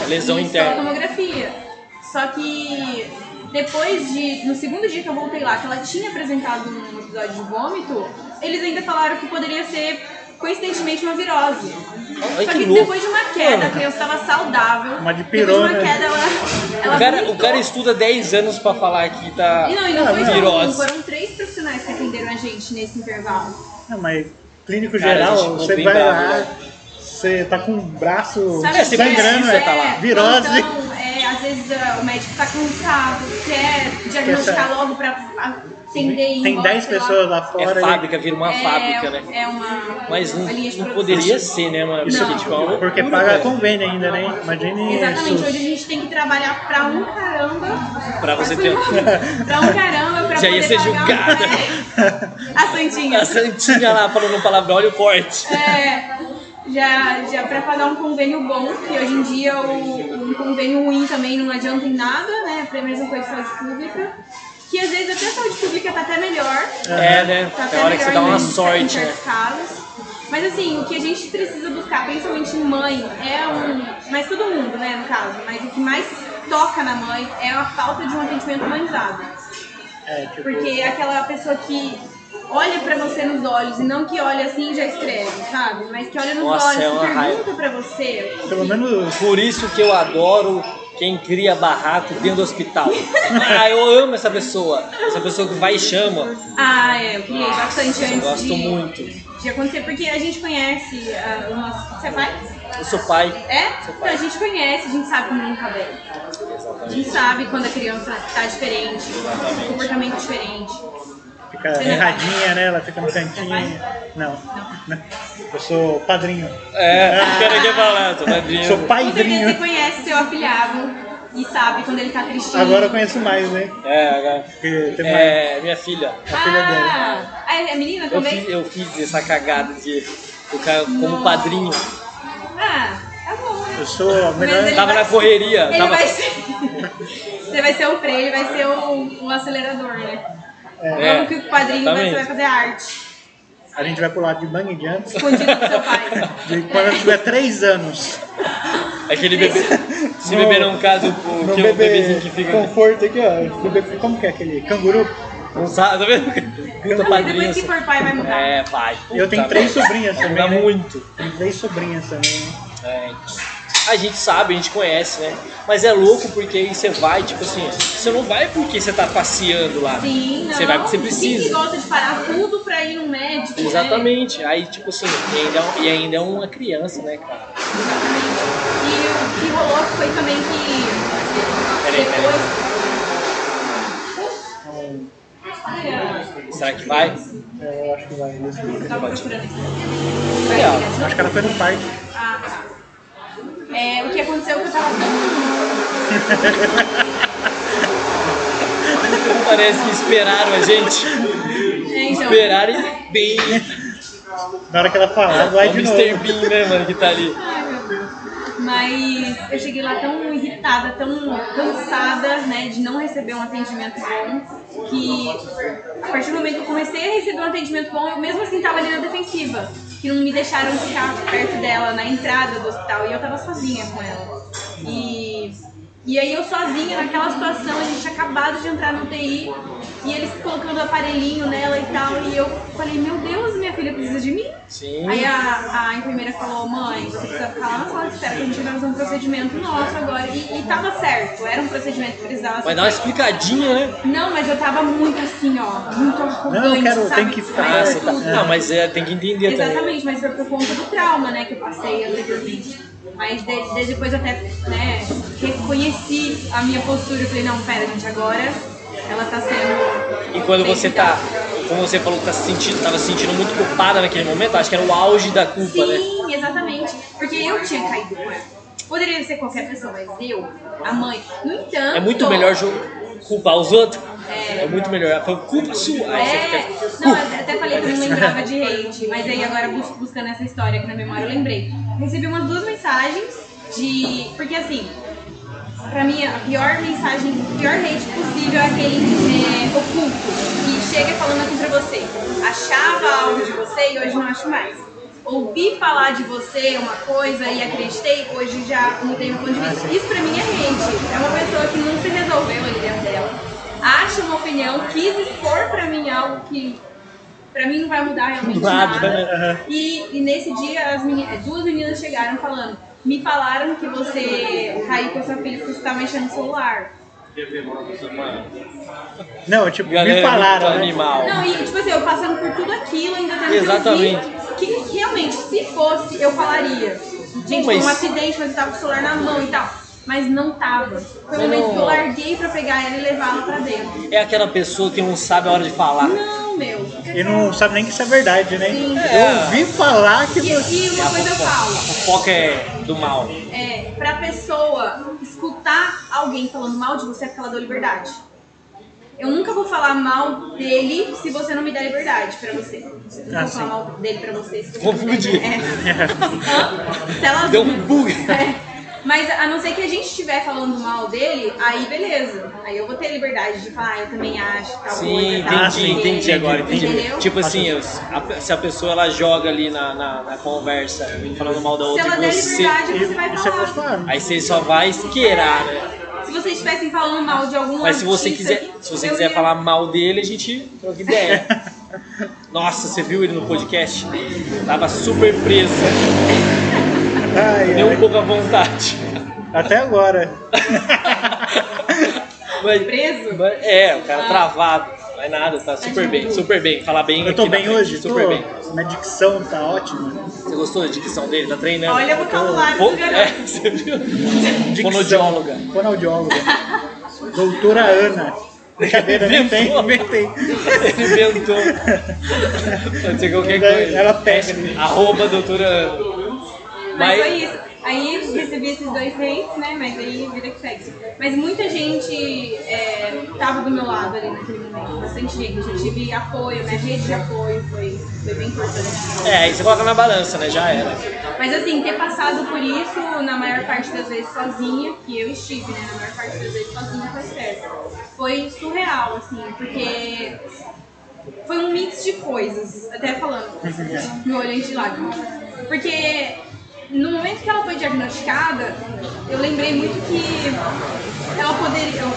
Lesão interna. Só tomografia. Só que depois no segundo dia que eu voltei lá, que ela tinha apresentado um episódio de vômito, eles ainda falaram que poderia ser, coincidentemente, uma virose. Só que depois de uma queda, a criança estava saudável. Uma de pirona. Depois de uma queda, ela o cara estuda 10 anos pra falar que tá não foi virose. foram 3 profissionais que atenderam a gente nesse intervalo. Não, mas clínico Cara, geral, você vai bravo, lá, né? você tá com o braço você sangrando, precisa tá lá. virose. Então, às vezes o médico tá cansado, quer diagnosticar logo pra atender e ir Tem embora, 10 sei lá. pessoas lá fora. Fábrica, vira uma fábrica, né? É uma Mas linha de não produção. poderia ser, né, mano? Isso, Porque, tipo, é uma loucura, porque paga velho. convênio ainda, né? Imagine Exatamente, SUS. hoje a gente tem que trabalhar pra um caramba. Pra você ter... Pra um caramba, pra Já poder ia ser pagar julgada. A Santinha. A Santinha lá falando palavrão, olha o corte. Já para pagar um convênio bom, que hoje em dia um convênio ruim também não adianta em nada, né? Pra mesma coisa de saúde pública. Que às vezes até a saúde pública tá até melhor. Né? Tá até É hora que você dá uma sorte, em né? certos casos. Mas assim, o que a gente precisa buscar, principalmente em mãe, mas todo mundo, né, no caso, mas o que mais toca na mãe é a falta de um atendimento humanizado. Porque é aquela pessoa que olha pra você nos olhos e não que olha assim e já escreve, sabe? Mas que olha nos olhos e pergunta pra você. Pelo menos... Por isso que eu adoro quem cria barraco dentro do hospital. Eu amo essa pessoa. Essa pessoa que vai e chama. Eu criei bastante antes. Eu gosto muito de acontecer, porque a gente conhece o nosso... Você é pai? Eu sou pai. Então, a gente conhece, a gente sabe como não cabelo. A gente sabe quando a criança tá diferente, um comportamento diferente. Fica erradinha, né? Ela fica no cantinho. Não. Eu sou padrinho. O cara quer falar, sou padrinho. Sou padrinho. Você conhece seu afilhado e sabe quando ele tá tristinho. Agora eu conheço mais, né? Agora. Minha filha. A filha dela. É menina também? Eu fiz essa cagada de colocar como padrinho. Tá bom, né? Eu sou a melhor... Tava na correria. Você vai ser o freio, ele vai ser o acelerador, né? Como que o padrinho vai fazer arte. A gente vai pular de bang jump. Escondido do seu pai. Quando eu tiver 3 anos. Aquele bebê. Se bebê não caso, que é o bebezinho que fica. Conforto aqui, ó. Como que é aquele? Canguru? Não sabe, tá vendo? Depois que for pai vai mudar. Pai. Eu tenho 3 sobrinhas também. Muda né? muito. Tenho 3 sobrinhas também. A gente sabe, a gente conhece, né? Mas é louco porque aí você vai, tipo assim, você não vai porque você tá passeando lá. Sim, não. Você vai porque você precisa. Quem que gosta de parar tudo pra ir no médico? Exatamente. Né? Aí, tipo assim, e ainda é uma criança, né, cara? Exatamente. E o que rolou foi também que. Peraí. Será que vai? Eu acho que vai. Eu tava procurando aqui. Acho que ela foi no parque. Tá. O que aconteceu que eu tava Parece que esperaram a gente. então. Esperaram bem. Na hora que ela falar, vai de o novo. Mr. Bean, né, mano, que tá ali. Ai, meu Deus. Mas eu cheguei lá tão irritada, tão cansada, né, de não receber um atendimento bom, que a partir do momento que eu comecei a receber um atendimento bom, eu mesmo assim tava ali na defensiva, que não me deixaram ficar perto dela na entrada do hospital, e eu tava sozinha com ela. E aí eu sozinha, naquela situação, a gente tinha acabado de entrar no UTI, E eles colocando aparelhinho nela e tal. E eu falei, meu Deus, minha filha precisa de mim? Sim. Aí a enfermeira falou, mãe, você precisa ficar lá na sala de espera que a gente vai fazer um procedimento nosso agora. E tava certo, era um procedimento que precisava ser. Vai dar uma explicadinha, né? Não, mas eu tava muito assim, ó, muito arrogante, Não, eu quero, sabe? tem que ficar. Mas Você tá... tudo. Não, mas tem que entender também. Exatamente, mas foi por conta do trauma, né, que eu passei anteriormente. Mas desde depois eu até, né, reconheci a minha postura. Eu falei, não, pera, gente, agora ela tá sendo... E quando você tá, como você falou que tava se sentindo muito culpada naquele momento, acho que era o auge da culpa, né? Sim, exatamente. Porque eu tinha caído com ela. Poderia ser qualquer pessoa, mas eu, a mãe. No entanto... É muito melhor culpar os outros. É muito melhor. Foi culpa sua. Aí você fica... Não, eu até falei que eu não lembrava de hate, mas aí agora buscando essa história aqui na memória eu lembrei. Recebi umas 2 mensagens de... Porque assim, pra mim a pior mensagem, o pior hate possível é aquele oculto, que chega falando contra você. Achava algo de você e hoje não acho mais. Ouvi falar de você uma coisa e acreditei, hoje já mudei meu ponto de vista. Isso pra mim é hate. É uma pessoa que não se resolveu ali dentro dela. Acha uma opinião, quis expor pra mim algo que pra mim não vai mudar realmente nada. Né? E nesse dia 2 meninas chegaram falando, me falaram que você caiu com a sua filha porque você estava mexendo no celular. Não, tipo, Galera, me falaram, muito né? animal. Não, e tipo assim, eu passando por tudo aquilo, ainda tendo Exatamente. que realmente, se fosse, eu falaria. Gente, foi um acidente, mas eu tava com o celular na mão e tal. Mas não tava. Foi o momento que eu larguei pra pegar ela e levá-la pra dentro. É aquela pessoa que não sabe a hora de falar. Não, meu. E não sabe nem que isso é verdade, né? Sim. Eu ouvi falar que você... E uma coisa eu falo. A fofoca é do mal. Pra pessoa escutar alguém falando mal de você é porque ela deu liberdade. Eu nunca vou falar mal dele se você não me der liberdade pra você. Eu não vou falar mal dele pra você se você não me der liberdade. Se ela... Deu um bug. Mas a não ser que a gente estiver falando mal dele, aí beleza. Aí eu vou ter liberdade de falar, eu também acho, tal Sim, coisa. entendi agora, entendi. Entendeu? Tipo assim, se a pessoa ela joga ali na conversa, falando mal da Se outra, ela der liberdade, você vai Você pode falar. falar. aí você só vai esqueirar, né? Se vocês estivessem falando mal de algum Mas se você artista, quiser falar mal dele, a gente troca ideia. Nossa, você viu ele no podcast? Tava super preso, Ai, deu um ai. pouco à vontade. Até agora. Mas, Preso? o cara travado. Não é nada, tá super bem, super bem. Falar bem Eu tô aqui na bem frente, hoje, super bem. Minha dicção tá ótima. Você gostou da dicção dele? Tá treinando? Olha o vocabulário do garoto. Você viu? Dicção. Fonoaudióloga. Fonoaudióloga. Doutora Ana. Brincadeira, nem tem, inventei. Ele inventou. Pode ser qualquer coisa. Ela pega ali. @, doutora Ana. Mas foi isso. Aí recebi esses 2 hates, né? Mas aí vida que segue. Mas muita gente tava do meu lado ali naquele momento. Bastante gente. Eu tive apoio, minha rede de apoio foi bem importante. Aí você coloca na balança, né? Já era. Mas assim, ter passado por isso, na maior parte das vezes sozinha, que eu estive, né? Na maior parte das vezes sozinha foi certo. Foi surreal, assim, porque foi um mix de coisas, até falando, meu olho enche de lágrimas. Porque no momento que ela foi diagnosticada, eu lembrei muito que ela poderia. Eu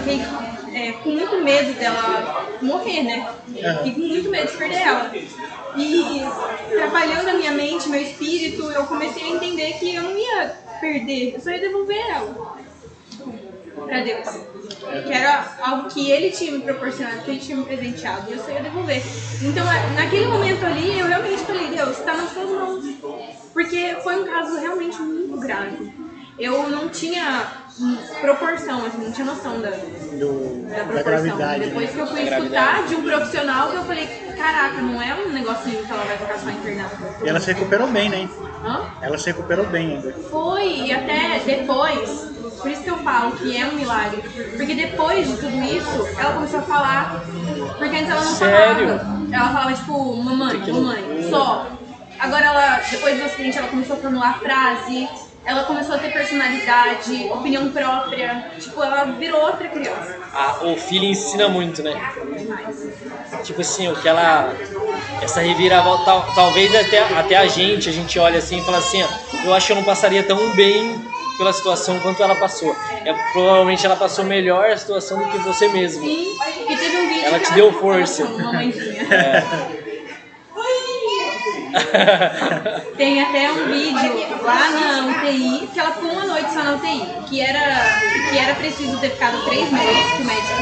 fiquei com muito medo dela morrer, né? Fiquei com muito medo de perder ela. E trabalhando a minha mente, meu espírito, eu comecei a entender que eu não ia perder, eu só ia devolver ela pra Deus. Que era algo que ele tinha me proporcionado, que ele tinha me presenteado, e eu só ia devolver. Então, naquele momento ali, eu realmente falei, Deus, tá nas suas mãos. Porque foi um caso realmente muito grave. Eu não tinha proporção, assim, não tinha noção da proporção. gravidade. Depois que eu fui escutar de um profissional, que eu falei, caraca, não é um negocinho que ela vai ficar só internada. E ela se recuperou bem, né? Hã? Ela se recuperou bem ainda. Foi, e até depois, por isso que eu falo que é um milagre. Porque depois de tudo isso, ela começou a falar, porque antes ela não Sério? falava. Ela falava tipo, mamãe, só. Agora ela, depois do acidente, ela começou a formular frase, ela começou a ter personalidade, opinião própria, tipo, ela virou outra criança. O filho ensina muito, né? Demais. Tipo assim, o que ela... Essa reviravolta, talvez até a gente olha assim e fala assim, ó, eu acho que eu não passaria tão bem pela situação quanto ela passou. Provavelmente ela passou melhor a situação do que você mesmo. Sim, porque teve um vídeo Ela que te deu força. Mamãezinha. É. Tem até um vídeo lá na UTI, que ela ficou uma noite só na UTI, que era preciso ter ficado 3 noites, que o médico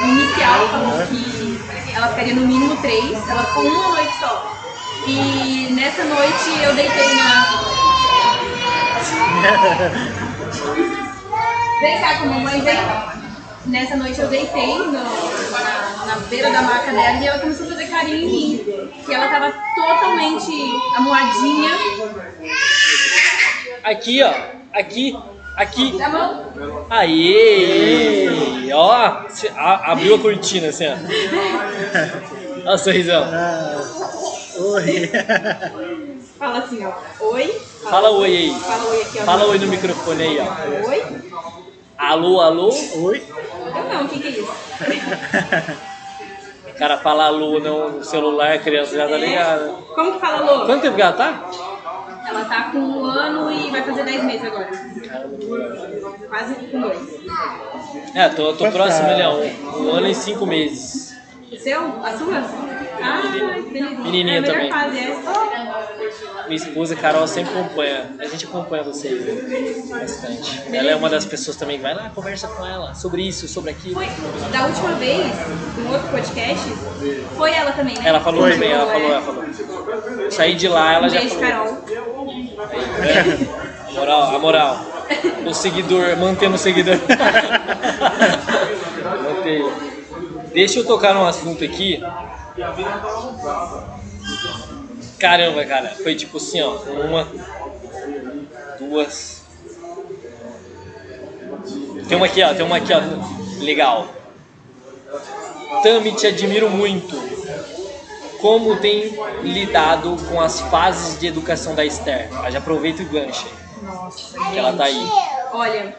inicial falou que ela ficaria no mínimo 3, ela ficou uma noite só. E nessa noite eu deitei Vem cá com a mamãe, vem. Nessa noite eu deitei na beira da maca dela e ela começou a fazer carinho em mim. E ela tava totalmente amuadinha. Aqui, ó. Aqui. Tá bom? Aê! Ó, abriu a cortina assim, ó. Olha o sorrisão. Oi. Fala assim, ó. Oi. Fala oi aí. Fala oi aqui, ó. Fala oi no microfone aí, ó. Oi. Alô, alô? Oi. Eu não, o que é isso? O cara fala alô no celular, a criança já tá ligada. Como que fala alô? Quanto tempo que ela tá? Ela tá com 1 ano e vai fazer 10 meses agora. Quase com 2. É, tô próximo ali, ó. 1 ano e 5 meses. O seu? A sua? Ah, belezinha. Menininha é a melhor também. fase essa. Minha esposa, Carol, sempre acompanha. A gente acompanha vocês, né? Bastante. Ela é uma das pessoas também que vai lá, conversa com ela sobre isso, sobre aquilo. Foi, da última vez, no outro podcast, foi ela também, né? Ela falou Foi. também, ela falou. Saí de lá, ela já Beijo, falou. Carol. A moral. O seguidor, mantendo o seguidor. Mantei. Deixa eu tocar num assunto aqui. Caramba, cara. Foi tipo assim, ó. 1, 2. Tem uma aqui, ó. Legal. Tami, te admiro muito. Como tem lidado com as fases de educação da Esther? Já aproveita o gancho. Nossa, Que ela tá aí. Olha,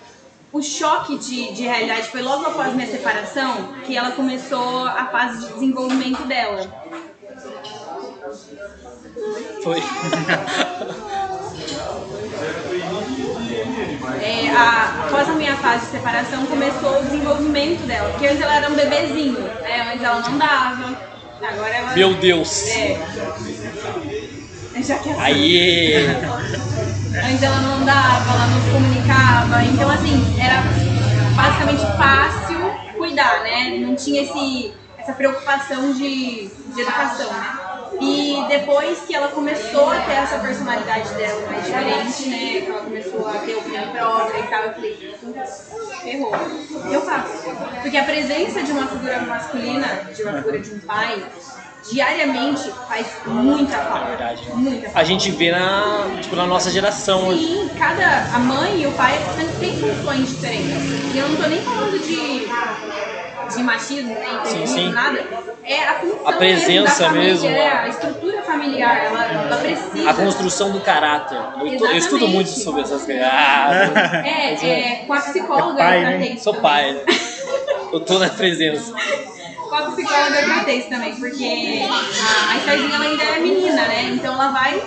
o choque de realidade foi logo após minha separação que ela começou a fase de desenvolvimento dela. Foi. Após a minha fase de separação começou o desenvolvimento dela, porque antes ela era um bebezinho, né? Antes ela não andava, agora ela... Meu Deus. Já que Aê! Antes ela não andava, ela não se comunicava, então assim, era basicamente fácil cuidar, né? Não tinha essa preocupação de educação, né? E depois que ela começou a ter essa personalidade dela mais diferente, né? Que ela começou a ter opinião própria e tal, eu falei, ferrou. O que eu faço? Porque a presença de uma figura masculina, de uma figura de um pai, diariamente faz muita falta. É verdade. Muita falta. A gente vê na nossa geração hoje. Sim, a mãe e o pai têm funções diferentes. E eu não tô nem falando de machismo, né? Sim. Nada. É a função A presença da família, mesmo, a estrutura familiar, ela precisa. A construção do caráter. Eu estudo muito sobre essas coisas. Com a psicóloga pai, eu né? tratei isso Sou também. pai. Eu tô na presença. Com a psicóloga eu tratei isso também, porque a Estherzinha ela ainda é menina, né? Então ela vai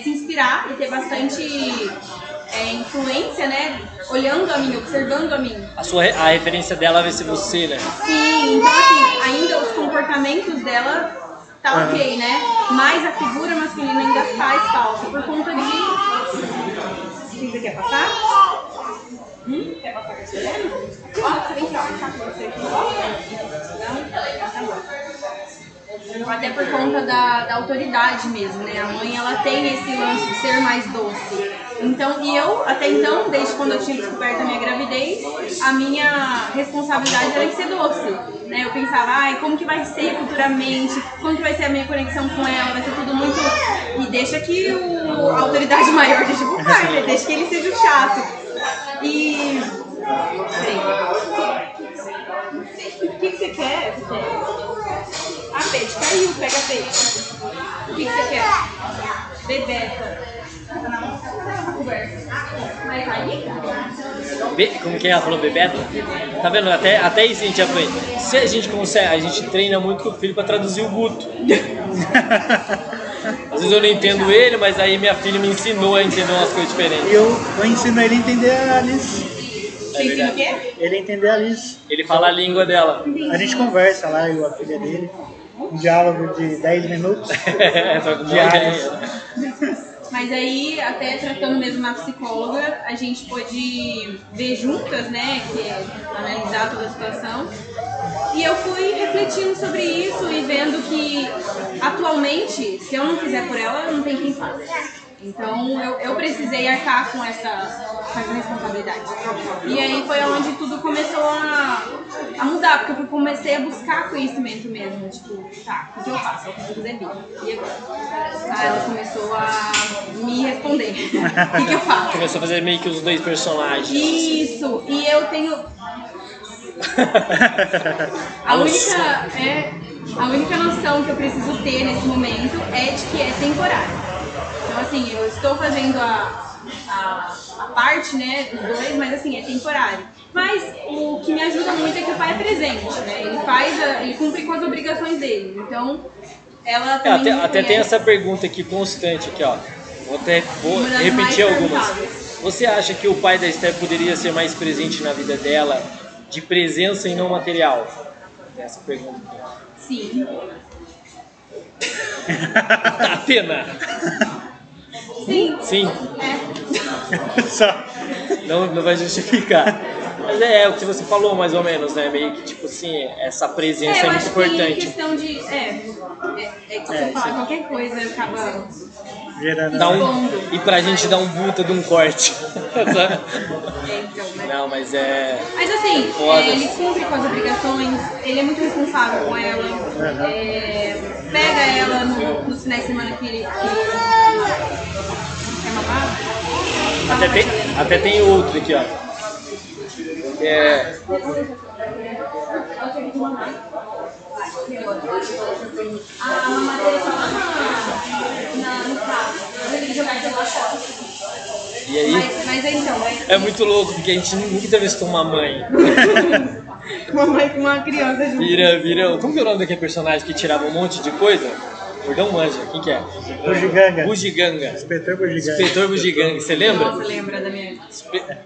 se inspirar e ter bastante influência, né? Olhando a mim, observando a mim. A referência dela vai ser você, né? Sim, então assim, ainda os comportamentos dela tá ok, né? Mas a figura masculina ainda faz falta por conta de... O que você quer passar? Quer passar com a Selene? Ó, vem cá, você aqui. Não? Tá bom. Até por conta da autoridade mesmo, né? A mãe, ela tem esse lance de ser mais doce. Então, e eu, até então, desde quando eu tinha descoberto a minha gravidez, a minha responsabilidade era em ser doce, né? Eu pensava, como que vai ser futuramente? Como que vai ser a minha conexão com ela? Vai ser tudo muito... E deixa que a autoridade maior deixa pro pai, né? Deixa que ele seja o chato. E... O que você quer? Ah, peixe, caiu, pega peixe. O que você quer? Bebeta. Vai cair? Como que ela falou, Bebeto? Tá vendo? Até isso a gente aprende. Se a gente consegue, a gente treina muito com o filho pra traduzir o Guto. vezes eu não entendo ele, mas aí minha filha me ensinou a entender umas coisas diferentes. E eu ensino ele a entender a Alice. Você ensina o quê? Ele a entender a Alice. Ele fala a língua dela. A gente conversa lá, eu e a filha dele. Um diálogo de 10 minutos. Só com Diários. Mas aí, até tratando mesmo na psicóloga, a gente pôde ver juntas, né, que é analisar toda a situação. E eu fui refletindo sobre isso e vendo que, atualmente, se eu não fizer por ela, não tem quem faça. Então, eu precisei arcar com essa responsabilidade. E aí foi onde tudo começou a mudar, porque eu comecei a buscar conhecimento mesmo. Tipo, tá, o que eu faço? Eu consigo fazer vídeo. E agora? Aí ela começou a me responder. O que eu faço? Começou a fazer meio que os dois personagens. Isso! E eu tenho... A única noção que eu preciso ter nesse momento é de que é temporário. Então, assim, eu estou fazendo a parte, né, dos dois, mas assim, é temporário. Mas o que me ajuda muito é que o pai é presente, né? Ele cumpre com as obrigações dele. Então, ela também até tem essa pergunta aqui constante aqui, ó. Vou repetir algumas. Você acha que o pai da Esther poderia ser mais presente na vida dela, de presença e não material? Tem essa pergunta aqui. Sim. Atena! Sim. Sim. É. Só. Não vai justificar. Mas é o que você falou, mais ou menos, né? Meio que, tipo assim, essa presença é muito importante. Eu acho que em questão de... que se eu falar qualquer coisa, acaba... E pra gente dar um puta de um corte. Então, né? Não, mas Mas assim, ele cumpre com as obrigações, ele é muito responsável com ela, pega ela nos finais de semana que ele quer mamar. Até tem outro aqui, ó. A mamadeira só lá no carro, ele tem que jogar de fora. E aí? Mas então... É muito louco, porque a gente nunca entrevistou uma mãe. Uma mãe com uma criança junto. Vira. Como que é o nome daquele personagem que tirava um monte de coisa? Gordão Manja, quem que é? Bugiganga. Bugiganga. Inspetor Bugiganga. Inspetor Bugiganga, você lembra? Nossa, lembra da minha...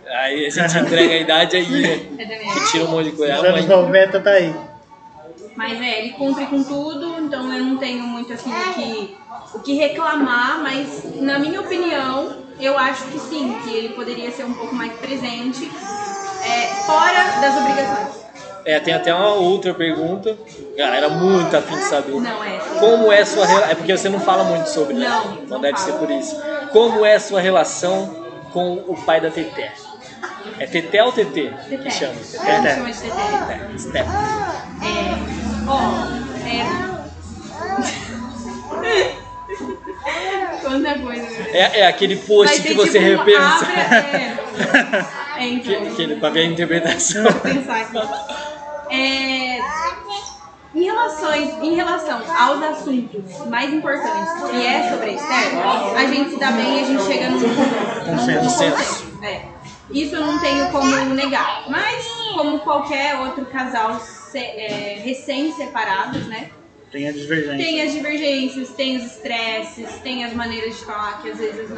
Aí a gente entrega a idade aí, né? É da minha... Que tira um monte de coisa. Os anos 90 tá aí. Mas ele cumpre com tudo, então eu não tenho muito assim o que reclamar, mas na minha opinião, eu acho que sim, que ele poderia ser um pouco mais presente, fora das obrigações. Tem até uma outra pergunta. Galera, muito afim de saber. Não é. Como é sua relação? É porque você não fala muito sobre, né? Não deve falo. ser por isso. Como é sua relação com o pai da Teté? É Teté ou Tetê? Teté. Que chama? A gente chama de Teté. Step. Quanta coisa. É aquele post que você tipo repensa. Então. Pra ver a interpretação. Vou pensar aqui. Em relação aos assuntos mais importantes, que é sobre a Esther, a gente se dá bem e a gente chega num consenso. Isso eu não tenho como negar. Mas, como qualquer outro casal recém-separados, né? Tem as divergências. Tem as divergências, tem os estresses, tem as maneiras de falar que às vezes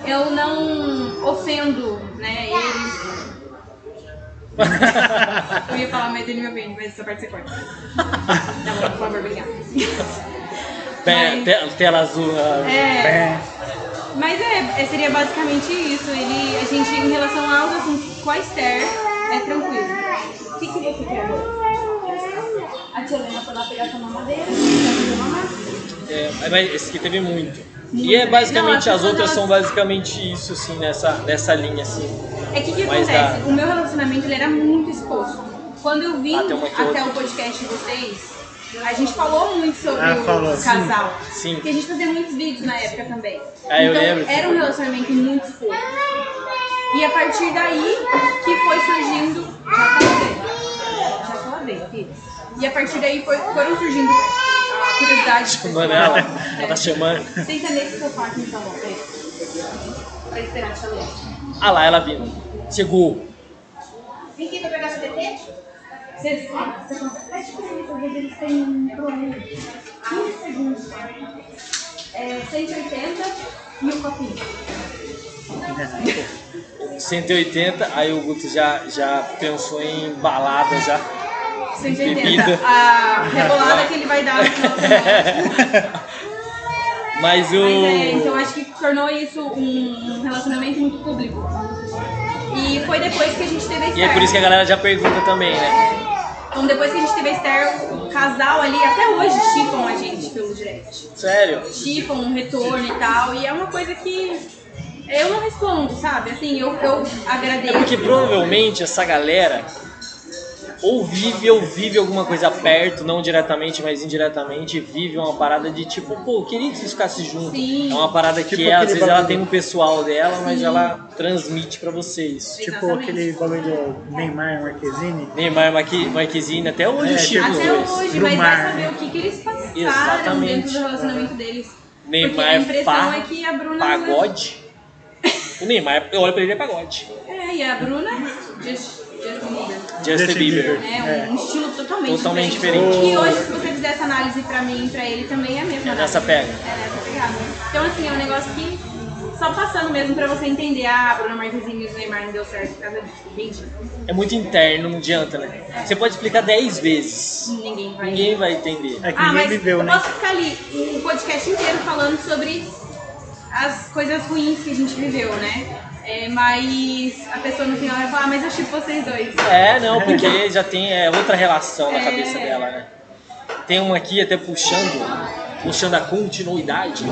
eu não ofendo, né, eles. Eu ia falar, mas ele me ofende, mas essa parte você corta. Tá bom, por favor, obrigada. Tela azul. Mas seria basicamente isso. A gente, em relação aos assuntos com a Esther, é tranquilo. O que você quer agora? A tia Helena foi lá pegar sua mamadeira, Mas esse aqui teve muito. E basicamente, as outras são basicamente isso, assim, nessa linha, assim. É que o que acontece? O meu relacionamento, ele era muito exposto. Quando eu vim até o podcast de vocês, a gente falou muito sobre o casal. Sim. Porque a gente fazia muitos vídeos na época também. Eu lembro. Era um relacionamento muito exposto. E a partir daí que foi surgindo... Já falei, filho. E a partir daí foram surgindo a curiosidade. Chamando ela tá chamando. Senta nesse sofá aqui então, pra esperar a tia Helena. Ah lá, ela vindo. Chegou. Vem aqui pra pegar seu TT? Você consegue? Pede pra eles, talvez eles tenham um problema. 15 segundos. 180 e um copinho. 180, aí o Guto já pensou em balada já. 180. Bebida. A rebolada que ele vai dar no final do ano. Mas o. Então acho que tornou isso um relacionamento muito público. E foi depois que a gente teve a Esther. E é por isso que a galera já pergunta também, né? Então depois que a gente teve a Esther, o casal ali, até hoje, chipam a gente pelo direct. Sério? Chipam um retorno e tal, e é uma coisa que eu não respondo, sabe? Assim, eu agradeço. É porque provavelmente essa galera ou vive alguma coisa perto, não diretamente, mas indiretamente, vive uma parada de tipo, pô, eu queria que vocês ficassem juntos. Sim. É uma parada que Tipo às aquele vezes ela bagulho. tem um pessoal dela, mas ela transmite pra vocês. Tipo Exatamente. aquele bagulho do Neymar Marquezine. Neymar, Marquezine, até hoje É, o Chico tipo, Até dois. hoje, Pro mas mar, vai saber né? o que eles passaram Exatamente. dentro do relacionamento deles. Neymar Porque a impressão é que a Bruna... pagode. O Neymar, eu olho pra ele é pagode. É, e a Bruna... Justin Bieber. Justin Bieber. É, um estilo totalmente Totalmente diferente. diferente. E hoje, se você fizer essa análise pra mim e pra ele, também é a mesma É nessa análise. pega. É nessa pegada. Então, assim, é um negócio que... Só passando mesmo pra você entender, a Bruna Marquezine e o Neymar não deu certo por causa disso. Entendi. É muito interno, não adianta, né? Você pode explicar 10 vezes. Ninguém vai... entender. É que ninguém mas viveu, eu né? posso ficar ali um podcast inteiro falando sobre as coisas ruins que a gente viveu, né? Mas a pessoa no final vai falar, mas eu chipo vocês dois. É, não, porque já tem outra relação na cabeça dela, né? Tem uma aqui até puxando a continuidade.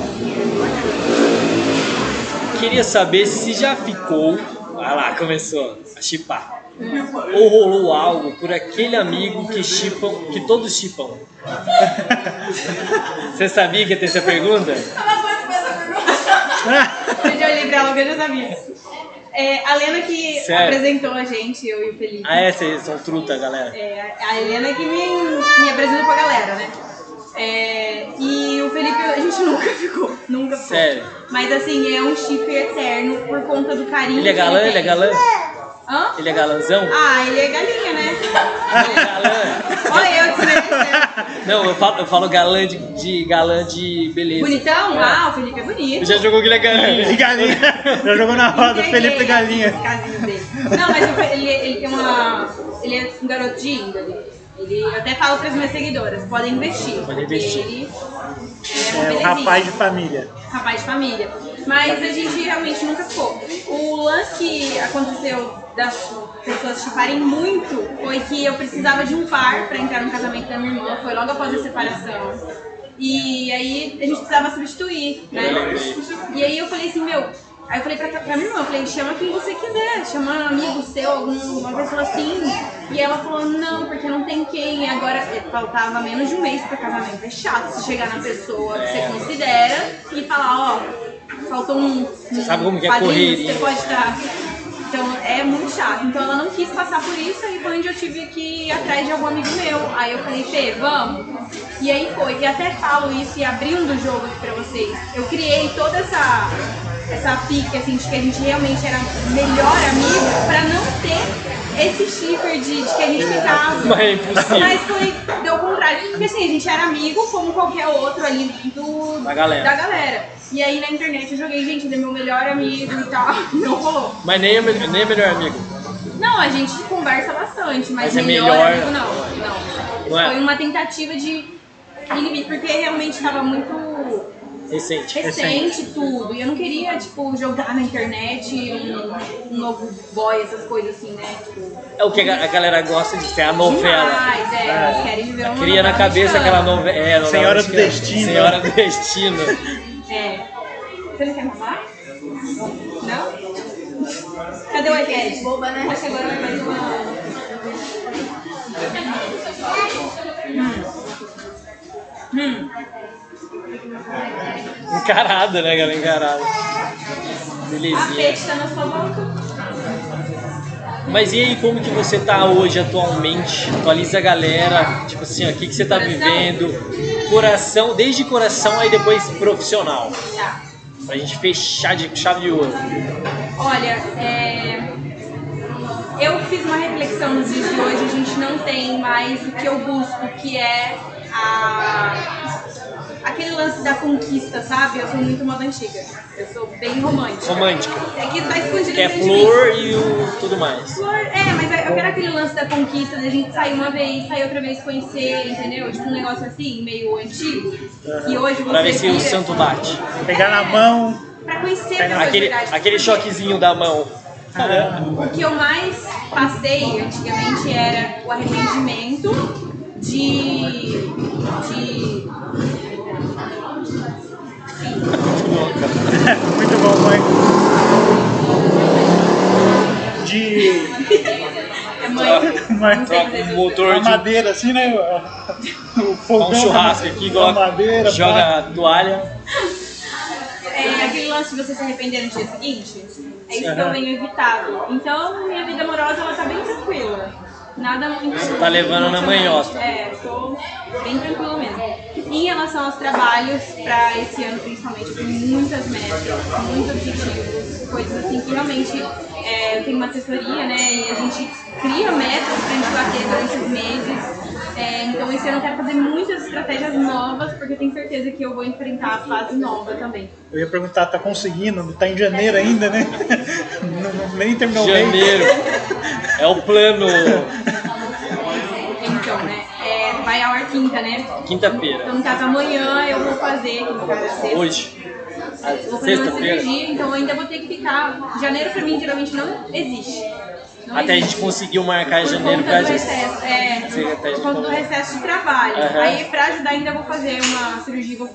Queria saber se já ficou, olha lá, começou a chipar. Ou rolou algo por aquele amigo que todos chipam. Você sabia que ia ter essa pergunta? Eu já olhei pra ela, porque eu já sabia. A Helena que Sério? apresentou a gente, eu e o Felipe. Ah, vocês são truta, galera. A Helena que me apresentou pra galera, né? E o Felipe, a gente nunca ficou. Sério? Mas assim, é um chip eterno por conta do carinho. Ele é galã? que Ele é galã? Hã? Ele é galanzão? Ah, ele é galinha, né? Ele é galã? Olha eu desmerecendo. Não, eu falo galã de beleza. Bonitão? É. Ah, o Felipe é bonito. Já jogou que ele é galinha. E galinha. Já jogou na roda, Entreguei Felipe Galinha. esse casinho dele. Não, mas ele tem uma... Ele é um garoto de índole. Eu até falo para as minhas seguidoras, podem investir. Pode investir. Ele É um belezinha. rapaz de família. Rapaz de família. Mas a gente realmente nunca ficou. O lance que aconteceu das pessoas chiparem muito foi que eu precisava de um par para entrar no casamento da minha irmã. Foi logo após a separação. E aí a gente precisava substituir, né? E aí eu falei assim, Aí eu falei pra minha irmã, eu falei, chama quem você quiser, chama um amigo seu, alguma pessoa assim. E ela falou, não, porque não tem quem. E agora faltava menos de um mês pro casamento. É chato você chegar na pessoa que você considera e falar, ó, faltou um sabe como que é padrinho, correria. você pode estar. Então é muito chato. Então ela não quis passar por isso, aí foi onde eu tive que ir atrás de algum amigo meu. Aí eu falei, Fê, vamos. E aí foi. E até falo isso e abrindo o jogo aqui pra vocês. Eu criei toda essa pique, assim, de que a gente realmente era melhor amigo pra não ter esse shipper de que a gente ficava. Mas é impossível. Mas deu o contrário. Porque assim, a gente era amigo como qualquer outro ali Da galera. E aí na internet eu joguei, gente, ele é meu melhor amigo e tal. Não rolou. Mas nem é melhor amigo. Não, a gente conversa bastante, mas é melhor melhor- amigo não. Não é? Foi uma tentativa de inibir, porque realmente estava muito recente tudo. E eu não queria, tipo, jogar na internet um novo boy, essas coisas assim, né? Tipo, É o que a galera gosta de ser a novela. demais, eles querem viver uma Cria na novela cabeça mexicana. aquela novela. Senhora do Destino. Senhora do Destino. Você não quer mamar? Não? Cadê o iPad? Boba, né? Acho que agora o iPad Encarada, né, galera? Encarada. A Belezinha. peixe tá na sua boca. Mas e aí, como que você tá hoje, atualmente? Atualiza a galera, tipo assim, ó, o que você tá Coração? vivendo? Coração, desde coração, aí depois profissional. Tá. Pra gente fechar de chave de ouro. Olha, eu fiz uma reflexão nos dias de hoje, a gente não tem mais o que eu busco, que é aquele lance da conquista, sabe? Eu sou muito moda antiga. Eu sou bem romântica. Romântica. É que tá escondido Que é dentro de mim. flor e o tudo mais. Flor, mas eu quero aquele lance da conquista, da gente sair uma vez, sair outra vez, conhecer, entendeu? Tipo um negócio assim, meio antigo. E hoje você Pra ver se o vira santo bate. Pegar na mão. pra conhecer a pessoa de verdade. Aquele choquezinho da mão. O que eu mais passei antigamente era o arrependimento de Muito bom, mãe. De mãe. Não sei dizer Um motor a de madeira, assim, né? O fogão. um churrasco aqui, a igual madeira. joga a toalha. aquele lance de você se arrepender no dia seguinte. É isso que eu venho evitado. Então, minha vida amorosa, ela tá bem tranquila. Nada muito... Você tá levando na manhota. Tô bem tranquila mesmo. Em relação aos trabalhos, pra esse ano principalmente, eu tenho muitas metas, muitos objetivos, coisas assim que realmente eu tenho uma assessoria, né? E a gente cria metas pra gente bater durante os meses. Então esse ano eu quero fazer muitas estratégias novas, porque eu tenho certeza que eu vou enfrentar a fase nova também. Eu ia perguntar, tá conseguindo? Tá em janeiro ainda, né? Nem terminou o mês. Janeiro. É o plano. Então, né? Vai ao ar quinta, né? Quinta-feira. Então, no caso, amanhã eu vou fazer, que no caso é sexta. Hoje. Vou fazer uma Sexta-feira. cirurgia, então eu ainda vou ter que ficar... Janeiro pra mim geralmente não existe. Não Até a existe. gente conseguiu marcar Por janeiro conta pra do gente. recesso, Até a gente por conta do recesso de trabalho. Aham. Aí, pra ajudar, ainda vou fazer uma cirurgia, vou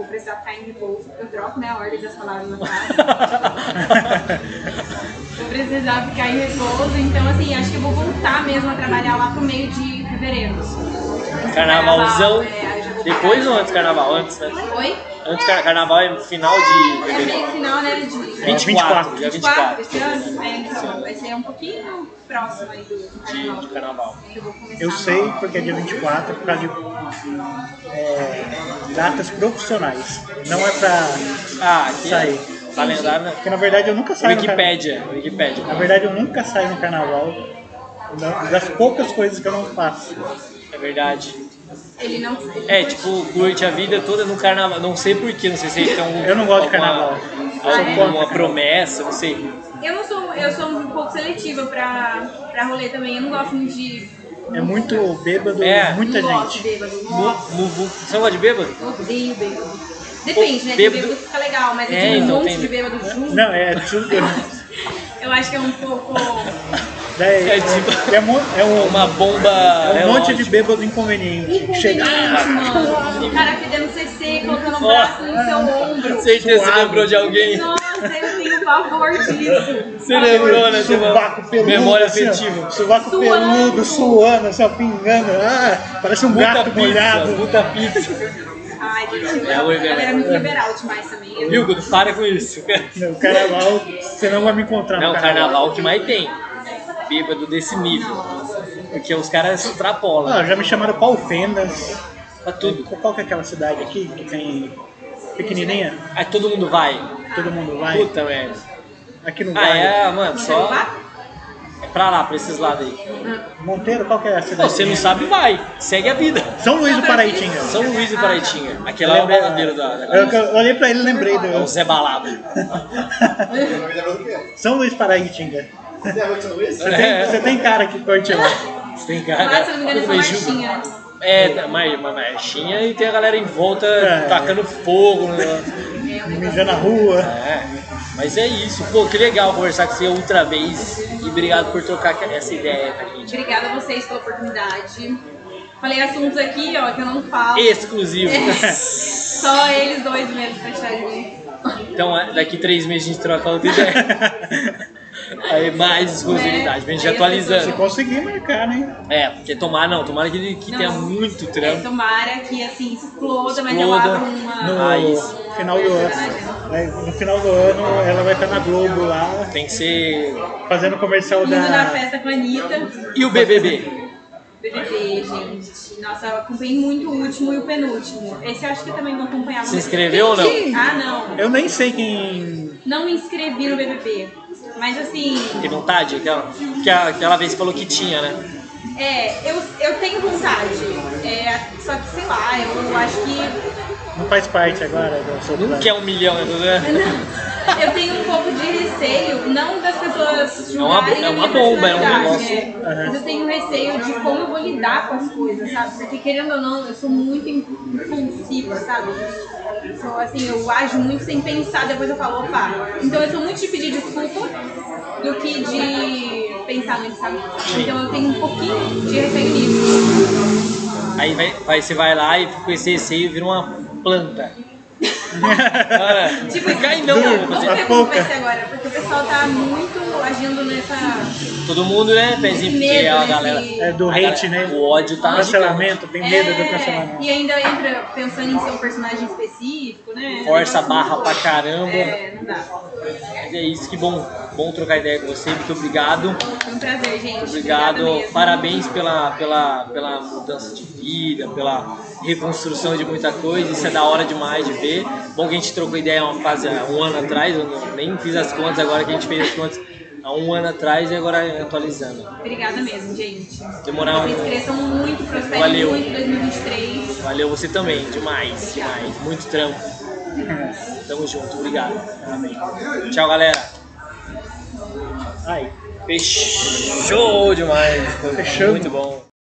precisar ficar em repouso. Eu troco, né, a ordem das palavras na frase. Vou precisar ficar em repouso, então, assim, acho que eu vou voltar mesmo a trabalhar lá pro meio de fevereiro. Carnavalzão. Aí eu já vou Depois ficar- ou antes do carnaval? Antes, né? Oi? Antes do carnaval é final de É fevereiro. meio que final, né, de 24, dia 24 24 esse ano? Então, vai ser um pouquinho próximo aí do carnaval. de carnaval. Que eu vou começar Eu sei nova. porque é dia 24, por causa de datas profissionais. Não é pra Ah, aqui sair. calendário, né? Porque na verdade eu nunca saio no carnaval. Wikipédia. Na verdade eu nunca saio no carnaval. Das poucas coisas que eu não faço. É verdade. Ele não. Tipo, curte a vida toda no carnaval. Não sei porquê, não sei se ele tem um. Eu não gosto de carnaval. Alguma promessa, não sei. Eu sou um pouco seletiva pra rolê também. Eu não gosto muito de. É muito bêbado, muita não gosto gente. de bêbado. Nossa, Você não gosta de bêbado? eu odeio bêbado. Depende, né? Bêbado- De bêbado fica legal, mas É, tem um então monte tem- de bêbado junto. Não, é tudo. Eu acho que é um pouco. É Uma bomba. um monte de relógio. bêbado inconveniente. Chega. Mano. O cara fedendo CC, colocando o braço no seu ombro. Certeza você Suave. lembrou de alguém. Nossa, eu tenho pavor disso. Você lembrou, né? Tem uma Sovaco peludo, memória assim, ó. afetiva. Sovaco Suando. peludo, suando, assim, ó, pingando. Parece um gato molhado. Muita pizza. Ai, gente, É, a oi, galera é velho. muito liberal demais também. Viu, Guto? Para com isso. No carnaval, você não vai me encontrar Não, no o carnaval que mais tem. Bêbado desse nível. Porque os caras extrapolam. Ah, já me chamaram pra Alfenas. Pra tudo. Qual que é aquela cidade aqui que tem pequenininha? Aí todo mundo vai. Todo mundo vai. Puta merda. Aqui no Ah, Vale. mano, só. É pra lá, pra esses lados aí. Monteiro, qual que é a Pô, cidade? você não sabe, vai. Segue a vida. São Luís do Paraitinga. São Luís e Paraitinha. Aquele é o baladeiro da. Eu olhei pra ele e lembrei É o do. Zé Balado. São Luís Paraitinga. É. Você tem cara que curte lá. Você tem Lá, cara. se eu não me engano, é só Tudo bem, Juba? marchinha. Uma marchinha e tem a galera em volta É. tacando fogo. Né? Mijando na rua. Mas é isso. Pô, que legal conversar com você outra vez. E obrigado por trocar essa ideia com a gente. Obrigada a vocês pela oportunidade. Falei assuntos aqui, ó, que eu não falo. Exclusivo. Só eles dois mesmo pra achar de mim. Então daqui 3 meses a gente troca outra ideia. Aí mais exclusividade, pra gente ir Se atualizando. conseguir marcar, né? Porque tomara que tenha muito trampo. Tomara que assim exploda, mas eu Exploda. abro uma. No final do ano. Aí, no final do ano ela vai estar na Globo lá, Tem que ser. fazendo comercial Indo na da. festa com a Anitta. E o BBB? BBB, gente. Nossa, eu acompanhei muito o último e o penúltimo. Esse eu acho que eu também vou acompanhar. Se inscreveu ou não? Ah, não. Eu nem sei quem. Não me inscrevi no BBB. Mas assim, Tem vontade? Aquela vez falou que tinha, né? eu tenho vontade. Só que, sei lá, eu acho que Não faz parte agora do seu Não plano. quer 1 milhão, né? Eu tenho um pouco de receio, não das pessoas uma julgarem a minha bomba, é um personalidade, negócio. Mas eu tenho receio de como eu vou lidar com as coisas, sabe? Porque querendo ou não, eu sou muito impulsiva, sabe? Sou, assim, eu ajo muito sem pensar, depois eu falo, opa. Então eu sou muito de pedir desculpa do que de pensar antes, sabe? Então eu tenho um pouquinho de receio nisso. Aí você vai lá e com esse receio vira uma planta. Tipo, cai não, vamos ver como vai ser agora, porque o pessoal tá muito agindo nessa... Todo mundo, né, pezinho, porque medo, a né, galera... É do hate, né? O ódio tá Cancelamento, tem medo do cancelamento. E ainda entra pensando em ser um personagem específico, né? Força a barra pra caramba. Não dá. Mas é isso, que bom trocar ideia com você, muito obrigado. Foi um prazer, gente. Obrigado, mesmo. parabéns pela mudança de vida, pela reconstrução de muita coisa, isso é da hora demais de ver. Bom que a gente trocou ideia faz um ano atrás, eu nem fiz as contas agora que a gente fez as contas há um ano atrás e agora atualizando. Obrigada mesmo, gente. Demorar Vocês cresçam muito, prosperem Valeu. muito em 2023. Valeu, você também, demais, muito trampo. Tamo junto, obrigado. Amém. Tchau, galera. Ai. Fechou demais, foi Fechou. muito bom.